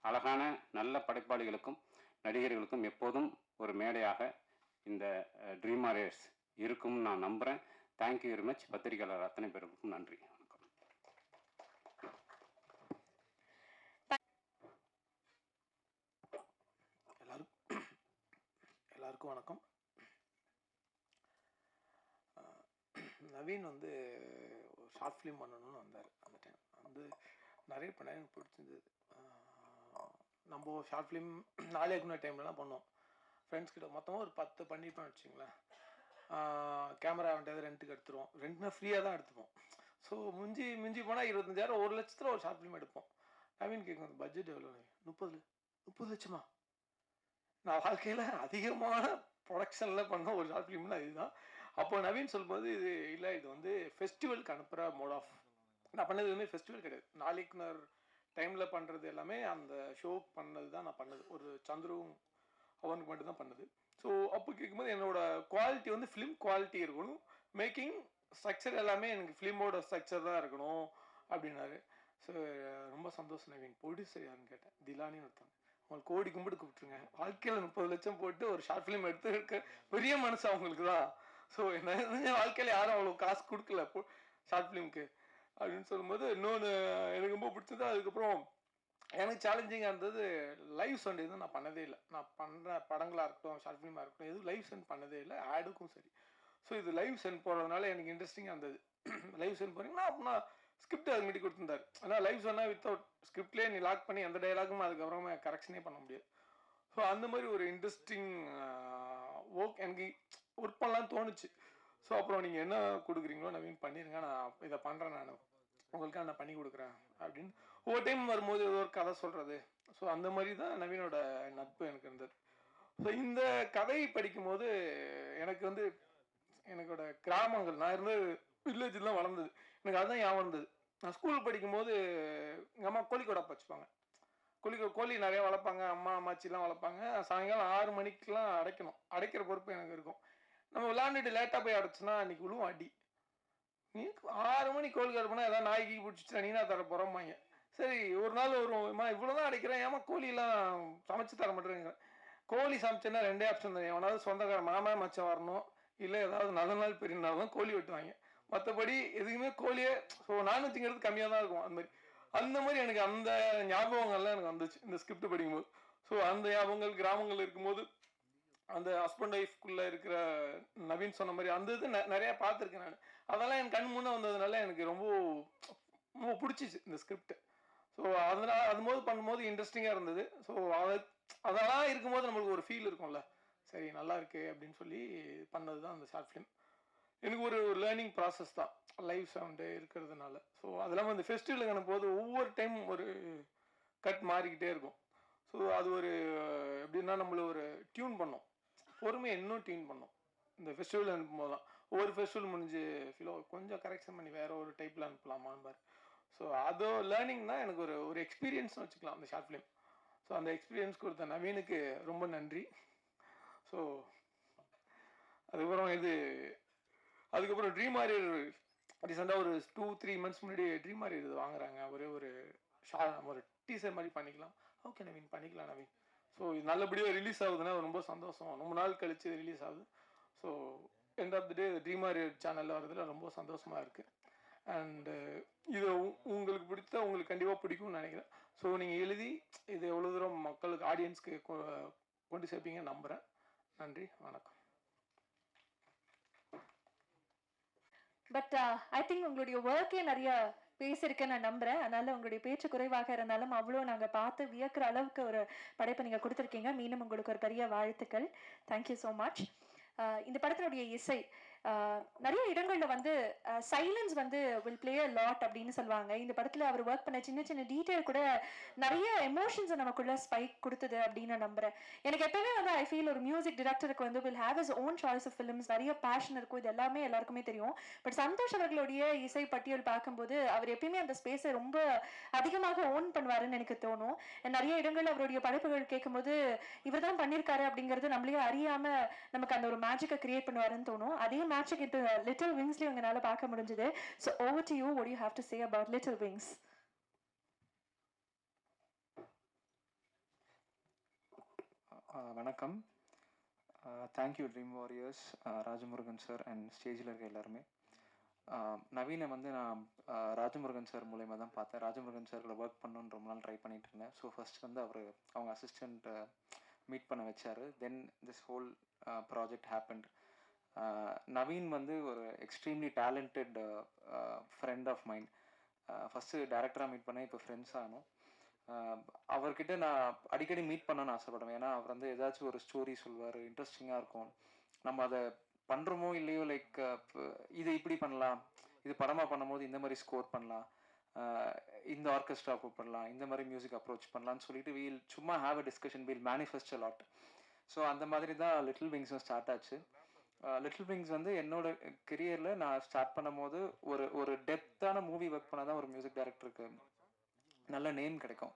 S6: அழகான நல்ல படைப்பாளிகளுக்கும் நடிகர்களுக்கும் எப்போதும் ஒரு மேடையாக இந்த ட்ரீம் வாரியர்ஸ் இருக்கும்னு நான் நம்புகிறேன். Thank you very much. பத்திரிகையாளர் அத்தனை பேருக்கும் நன்றி.
S7: எல்லாருக்கும் வணக்கம். நவீன் வந்து ஒரு ஷார்ட் ஃபிலிம் பண்ணணும்னு வந்தார். அந்த டைம் வந்து நிறைய பண்ண எனக்கு பிடிச்சிருந்தது. நம்ம ஷார்ட் ஃபிலிம் நாளைக்குள்ள டைம்லலாம் பண்ணோம். ஃப்ரெண்ட்ஸ் கிட்ட மொத்தமாக ஒரு 10 பண்ணிப்போம் வச்சுங்களேன். கேமரா வந்துட்டு ரெண்ட்டுக்கு எடுத்துருவோம். ரெண்ட்னா ஃப்ரீயாக தான் எடுத்துப்போம். ஸோ மிஞ்சி போனால் 25,000 1 லட்சத்தில் ஒரு ஷார்ட் ஃபிலிம் எடுப்போம். நவீன் கேட்கும் பட்ஜெட் எவ்வளோ? 30 லட்சமா? நான் வாழ்க்கையில் அதிகமான ப்ரொடக்ஷனில் பண்ண ஒரு ஷார்ட் ஃபிலிம்னா இதுதான். அப்போ நவீன் சொல்லும்போது இது இல்லை, இது வந்து ஃபெஸ்டிவலுக்கு அனுப்புகிற மோட் ஆஃப். நான் பண்ணது எதுவுமே ஃபெஸ்டிவல் கிடையாது. நாளைக்குனர் டைமில் பண்ணுறது எல்லாமே அந்த ஷோ பண்ணது தான் நான் பண்ணது. ஒரு சந்துருவும் அவனுக்கு மட்டும் தான் பண்ணது. ஸோ அப்போ கேட்கும்போது என்னோட குவாலிட்டி வந்து ஃபிலிம் குவாலிட்டி இருக்கணும், மேக்கிங் ஸ்ட்ரக்சர் எல்லாமே எனக்கு ஃபிலிமோட ஸ்ட்ரக்சர் தான் இருக்கணும் அப்படின்னாரு. ஸோ ரொம்ப சந்தோஷம் நவீன். ப்ரொடியூசர் யாருன்னு கேட்டேன். திலானின்னு ஒருத்தவங்க. அவங்களுக்கு கோடி கும்பிட்டு கூப்பிட்டுருங்க. வாழ்க்கையில் 30 லட்சம் போட்டு ஒரு ஷார்ட் ஃபிலிம் எடுத்து இருக்க பெரிய மனசு அவங்களுக்கு தான். ஸோ என்ன வாழ்க்கையில் யாரும் அவ்வளோ காசு கொடுக்கல ஷார்ட் ஃபிலிம்க்கு அப்படின்னு சொல்லும்போது இன்னொன்று எனக்கு ரொம்ப பிடிச்சது. அதுக்கப்புறம் எனக்கு சேலஞ்சிங்காக இருந்தது லைவ் சென்ட். எதுவும் நான் பண்ணதே இல்லை. நான் பண்ணுற படங்களாக இருக்கட்டும், ஷார்ட் ஃபிலிமாக இருக்கட்டும், எதுவும் லைவ் சென்ட் பண்ணதே இல்லை. ஆடுக்கும் சரி. ஸோ இது லைவ் சென்ட் போகிறதுனால எனக்கு இன்ட்ரெஸ்டிங்காக இருந்தது. லைவ் சென்ட் போகிறீங்கன்னா அப்படின்னா ஸ்கிரிப்ட் அது முன்னாடி கொடுத்துருந்தாரு. ஆனால் லைவ் சொன்னால் வித்தவுட் ஸ்கிரிப்ட்லேயே நீ லாக் பண்ணி எந்த டைலாகும் அதுக்கப்புறமா கரெக்ஷனே பண்ண முடியாது. ஸோ அந்த மாதிரி ஒரு இன்ட்ரெஸ்டிங் ஒர்க் எனக்கு ஒர்க் பண்ணலான்னு தோணுச்சு. ஸோ அப்புறம் நீங்கள் என்ன கொடுக்குறீங்களோ நவீன் பண்ணிடுங்க, நான் இதை பண்ணுறேன், நான் உங்களுக்காக நான் பண்ணி கொடுக்குறேன் அப்படின்னு ஒவ்வொரு டைம் வரும்போது ஒரு கதை சொல்கிறது. ஸோ அந்த மாதிரி தான் நவீனோட நட்பு எனக்கு இருந்தது. ஸோ இந்த கதை படிக்கும்போது எனக்கு வந்து எனக்கோட கிராமங்கள், நான் இருந்த வில்லேஜில் தான் வளர்ந்தது, எனக்கு அதுதான் ஞாபகம் இருந்தது. நான் ஸ்கூல் படிக்கும்போது எங்கள் அம்மா கோழிக்கோடை வச்சுப்பாங்க. கோழி நிறையா வளர்ப்பாங்க. அம்மாச்சிலாம் வளர்ப்பாங்க. சாயங்காலம் 6 மணிக்கெலாம் அடைக்கிற பொறுப்பு எனக்கு இருக்கும். நம்ம விளாண்டுட்டு லேட்டாக போய் அடைச்சோன்னா அன்றைக்கி விழுவும் அடி. நீ 6 மணி கோழி கடுப்புனா ஏதாவது நாய்க்கு பிடிச்சிட்டு நீனா தர போகிறோம்பாங்க. சரி ஒரு நாள் வரும்மா இவ்வளோ தான் அடைக்கிறேன், ஏமா கோழிலாம் சமைச்சு தர மாட்டேங்க. கோழி சமைச்சேன்னா 2 ஆப்ஷன் தான். எவனாவது சொந்தக்கார மாமா மச்சம் வரணும், இல்லை ஏதாவது நல்ல நாள் பெரிய நாள் தான் கோழி வெட்டுவாங்க. மற்றபடி எதுக்குமே கோழியே நானூற்றிங்கிறது கம்மியாக தான் இருக்கும். அந்த மாதிரி எனக்கு அந்த ஞாபகங்கள்லாம் எனக்கு வந்துச்சு இந்த ஸ்கிரிப்ட் படிக்கும்போது. ஸோ அந்த ஞாபகங்கள் கிராமங்கள் இருக்கும்போது அந்த ஹஸ்பண்ட் ஒய்ஃப்குள்ளே இருக்கிற நவீன் சொன்ன மாதிரி அந்த இது நிறையா பார்த்துருக்கேன் நான். அதெல்லாம் என் கண் முன்னே வந்ததுனால எனக்கு ரொம்ப பிடிச்சிச்சு இந்த ஸ்கிரிப்ட். ஸோ அதனால் அதுபோது பண்ணும்போது இன்ட்ரெஸ்டிங்காக இருந்தது. ஸோ அதெல்லாம் இருக்கும்போது நம்மளுக்கு ஒரு ஃபீல் இருக்கும்ல, சரி நல்லா இருக்கு அப்படின்னு சொல்லி பண்ணது தான் அந்த ஷார்ட் ஃபிலிம். எனக்கு ஒரு லேர்னிங் ப்ராசஸ் தான் லைவ் சவுண்டு இருக்கிறதுனால. ஸோ அதெல்லாம் அந்த ஃபெஸ்டிவலுக்கு அனுப்பும்போது ஒவ்வொரு டைம் ஒரு கட் மாறிக்கிட்டே இருக்கும். ஸோ அது ஒரு எப்படின்னா நம்மள ஒரு டியூன் பண்ணோம், பொறுமையை இன்னும் டியூன் பண்ணோம் இந்த ஃபெஸ்டிவல் அனுப்பும்போது தான். ஒவ்வொரு ஃபெஸ்டிவல் முடிஞ்சு ஃபிலோ கொஞ்சம் கரெக்ஷன் பண்ணி வேறு ஒரு டைப்பில் அனுப்பலாமான்னு பாரு. ஸோ அது லேர்னிங் தான் எனக்கு ஒரு எக்ஸ்பீரியன்ஸ்னு வச்சுக்கலாம் அந்த ஷார்ட் ஃபிலிம். ஸோ அந்த எக்ஸ்பீரியன்ஸ் கொடுத்த நவீனுக்கு ரொம்ப நன்றி. ஸோ அதுக்கப்புறம் ட்ரீம் வாரியர் ரீசெண்டாக ஒரு 2-3 மந்த்ஸ் முன்னாடி ட்ரீம் வாரியர் இது வாங்குறாங்க. ஒரு டீசர் மாதிரி பண்ணிக்கலாம். ஓகே நவீன் பண்ணிக்கலாம் நவீன். ஸோ இது நல்லபடியாக ரிலீஸ் ஆகுதுன்னா ரொம்ப சந்தோஷம். ரொம்ப நாள் கழிச்சு ரிலீஸ் ஆகுது. So end of the day dream warrior சேனலில் வரதுல ரொம்ப சந்தோஷமாக இருக்குது. அண்டு இது உங்களுக்கு பிடித்த உங்களுக்கு கண்டிப்பாக பிடிக்கும்னு நினைக்கிறேன். ஸோ நீங்கள் எழுதி இது எவ்வளோ தூரம் மக்களுக்கு ஆடியன்ஸ்க்கு கொண்டு சேர்ப்பீங்கன்னு நம்புகிறேன். நன்றி, வணக்கம்.
S1: பட் ஐ திங்க் உங்களுடைய ஒர்க்கே நிறைய பேசியிருக்கேன் நான் நம்புறேன். அதனால உங்களுடைய பேச்சு குறைவாக இருந்தாலும் அவ்வளோ நாங்கள் பார்த்து வியக்கிற அளவுக்கு ஒரு படைப்பை நீங்கள் கொடுத்துருக்கீங்க. மீண்டும் உங்களுக்கு ஒரு பெரிய வாழ்த்துக்கள். Thank you so much. இந்த படத்தினுடைய இசை நிறைய இடங்கள்ல வந்து சைலன்ஸ் வந்து வில் பிளே அ லாட் அப்படின்னு சொல்லுவாங்க. இந்த படத்துல அவர் ஒர்க் பண்ண சின்ன சின்ன டீடைல் கூட நிறைய எமோஷன்ஸை நமக்குள்ள ஸ்பைக் கொடுத்தது அப்படின்னு நான் நம்புறேன். எனக்கு எப்பவுமே வந்து ஐ ஃபீல் ஒரு மியூசிக் டிரெக்டருக்கு வந்து will have his own choice of films, நிறைய பேஷன் இருக்கும், இது எல்லாமே எல்லாருக்குமே தெரியும். பட் சந்தோஷ் அவர்களுடைய இசை பட்டியல் பார்க்கும்போது அவர் எப்பயுமே அந்த ஸ்பேஸை ரொம்ப அதிகமாக ஓன் பண்ணுவாருன்னு எனக்கு தோணும். நிறைய இடங்கள்ல அவருடைய படைப்புகள் கேட்கும்போது இவர் தான் பண்ணியிருக்காரு அப்படிங்கிறது நம்மளே அறியாம நமக்கு அந்த ஒரு மேஜிக்கை கிரியேட் பண்ணுவாருன்னு தோணும். அதே மேஜிக் இது லிட்டில் விங்ஸ்லயும் உங்களால பார்க்க முடிஞ்சது. So over to you, what you have to say about Little Wings?
S3: வணக்கம். Thank you Dream Warriors, Rajamurugan sir and ஸ்டேஜில் இருக்க எல்லாருமே. நவீனை வந்து நான் ராஜமுருகன் சார் மூலயமா தான் பார்த்தேன். ராஜமுருகன் சாரில் ஒர்க் பண்ணணுன்னு ரொம்ப நாள் ட்ரை பண்ணிட்டு இருந்தேன். ஸோ ஃபர்ஸ்ட் வந்து அவர் அவங்க அசிஸ்டண்ட் மீட் பண்ண வச்சார். Then this whole project happened. Naveen வந்து ஒரு extremely talented friend of mind. First டேரக்டராக மீட் பண்ணேன், இப்போ ஃப்ரெண்ட்ஸ் ஆனோம். அவர்கிட்ட நான் அடிக்கடி மீட் பண்ணணும்னு ஆசைப்படுவேன். ஏன்னா அவர் வந்து ஏதாச்சும் ஒரு ஸ்டோரி சொல்லுவார், இன்ட்ரெஸ்டிங்காக இருக்கும். நம்ம அதை பண்ணுறோமோ இல்லையோ, லைக் இது இப்படி பண்ணலாம், இது படமாக பண்ணும்போது இந்த மாதிரி ஸ்கோர் பண்ணலாம், இந்த ஆர்கெஸ்ட்ரா கூப்பிடலாம், இந்த மாதிரி மியூசிக் அப்ரோச் பண்ணலான்னு சொல்லிட்டு வீல் சும்மா have a discussion, we'll manifest a lot. So அந்த மாதிரி தான் லிட்டில் விங்ஸும் ஸ்டார்ட் ஆச்சு. லிட்டில் விங்ஸ் வந்து என்னோட கெரியரில் நான் ஸ்டார்ட் பண்ணும் போது ஒரு டெப்த்தான மூவி ஒர்க் பண்ணால் தான் ஒரு மியூசிக் டைரக்டருக்கு நல்ல நேம் கிடைக்கும்.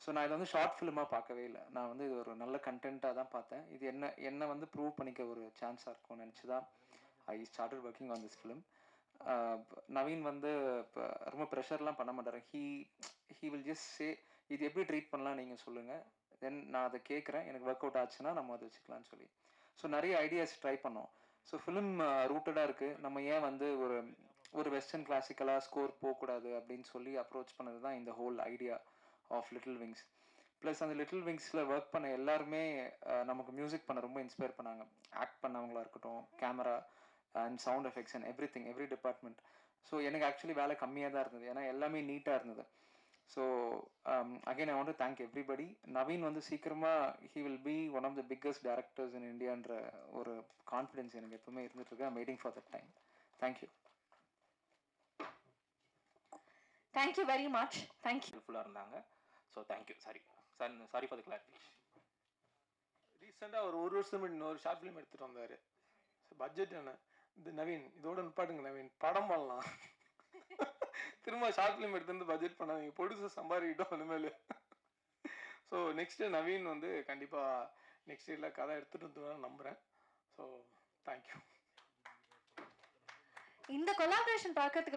S3: ஸோ நான் இதை வந்து ஷார்ட் ஃபிலிமாக பார்க்கவே இல்லை. நான் வந்து இது ஒரு நல்ல கண்டென்ட்டாக தான் பார்த்தேன். இது என்னை வந்து ப்ரூவ் பண்ணிக்க ஒரு சான்ஸாக இருக்கும்னு நினச்சி தான் I started working on this film. Naveen வந்து இப்போ ரொம்ப ப்ரெஷர்லாம் பண்ண மாட்டார். ஹீ வில் ஜஸ்ட் சே இது எப்படி ட்ரீட் பண்ணலாம் நீங்கள் சொல்லுங்கள், தென் நான் அதை கேட்குறேன், எனக்கு ஒர்க் அவுட் ஆச்சுன்னா நம்ம அதை வச்சுக்கலான்னு சொல்லி. ஸோ நிறைய ஐடியாஸ் ட்ரை பண்ணோம். ஸோ ஃபிலிம் ரூட்டடாக இருக்குது. நம்ம ஏன் வந்து ஒரு வெஸ்டர்ன் கிளாசிக்கலாக ஸ்கோர் போகக்கூடாது அப்படின்னு சொல்லி அப்ரோச் பண்ணது தான் இந்த whole idea of little wings. Plus அந்த லிட்டில் விங்ஸில் ஒர்க் பண்ண எல்லாருமே நமக்கு மியூசிக் பண்ண ரொம்ப இன்ஸ்பயர் பண்ணாங்க. ஆக்ட் பண்ணவங்களா இருக்கட்டும், camera and sound effects and every department. So எனக்கு ஆக்சுவலி வேலை கம்மியாக தான் இருந்தது, ஏன்னா எல்லாமே நீட்டாக இருந்தது. So again I want to thank everybody. Naveen வந்து சீக்கிரமாக he will be one of the biggest directors in இந்தியான்ற ஒரு கான்ஃபிடென்ஸ் எனக்கு எப்பவுமே இருந்துட்டு இருக்கு. I'm waiting for that time. Thank you.
S1: Thank you very much. Thank you.
S3: ஹெல்ப்ஃபுல்லாக இருந்தாங்க. So thank you. Sorry for the clarification.
S7: ரீசெண்டாக ஒரு வருஷம் முன்னாடி இன்னொரு ஷார்ட் ஃபிலிம் எடுத்துகிட்டு வந்தார். பட்ஜெட் என்ன, இந்த நவீன் இதோட நிப்பாட்டுங்க நவீன், படம் பண்ணலாம். திரும்ப ஷார்ட் ஃபிலிம் எடுத்து வந்து பட்ஜெட் பண்ணாதீங்க, ப்ரொடியூசர் சம்பாதிக்கிட்டோம் இனிமேல். ஸோ நெக்ஸ்ட்டு நவீன் வந்து கண்டிப்பாக நெக்ஸ்ட் இயரில் கதை எடுத்துகிட்டு வந்து நம்புகிறேன். So thank you.
S1: இந்த கொலாபரேஷன் பார்க்கறதுக்கு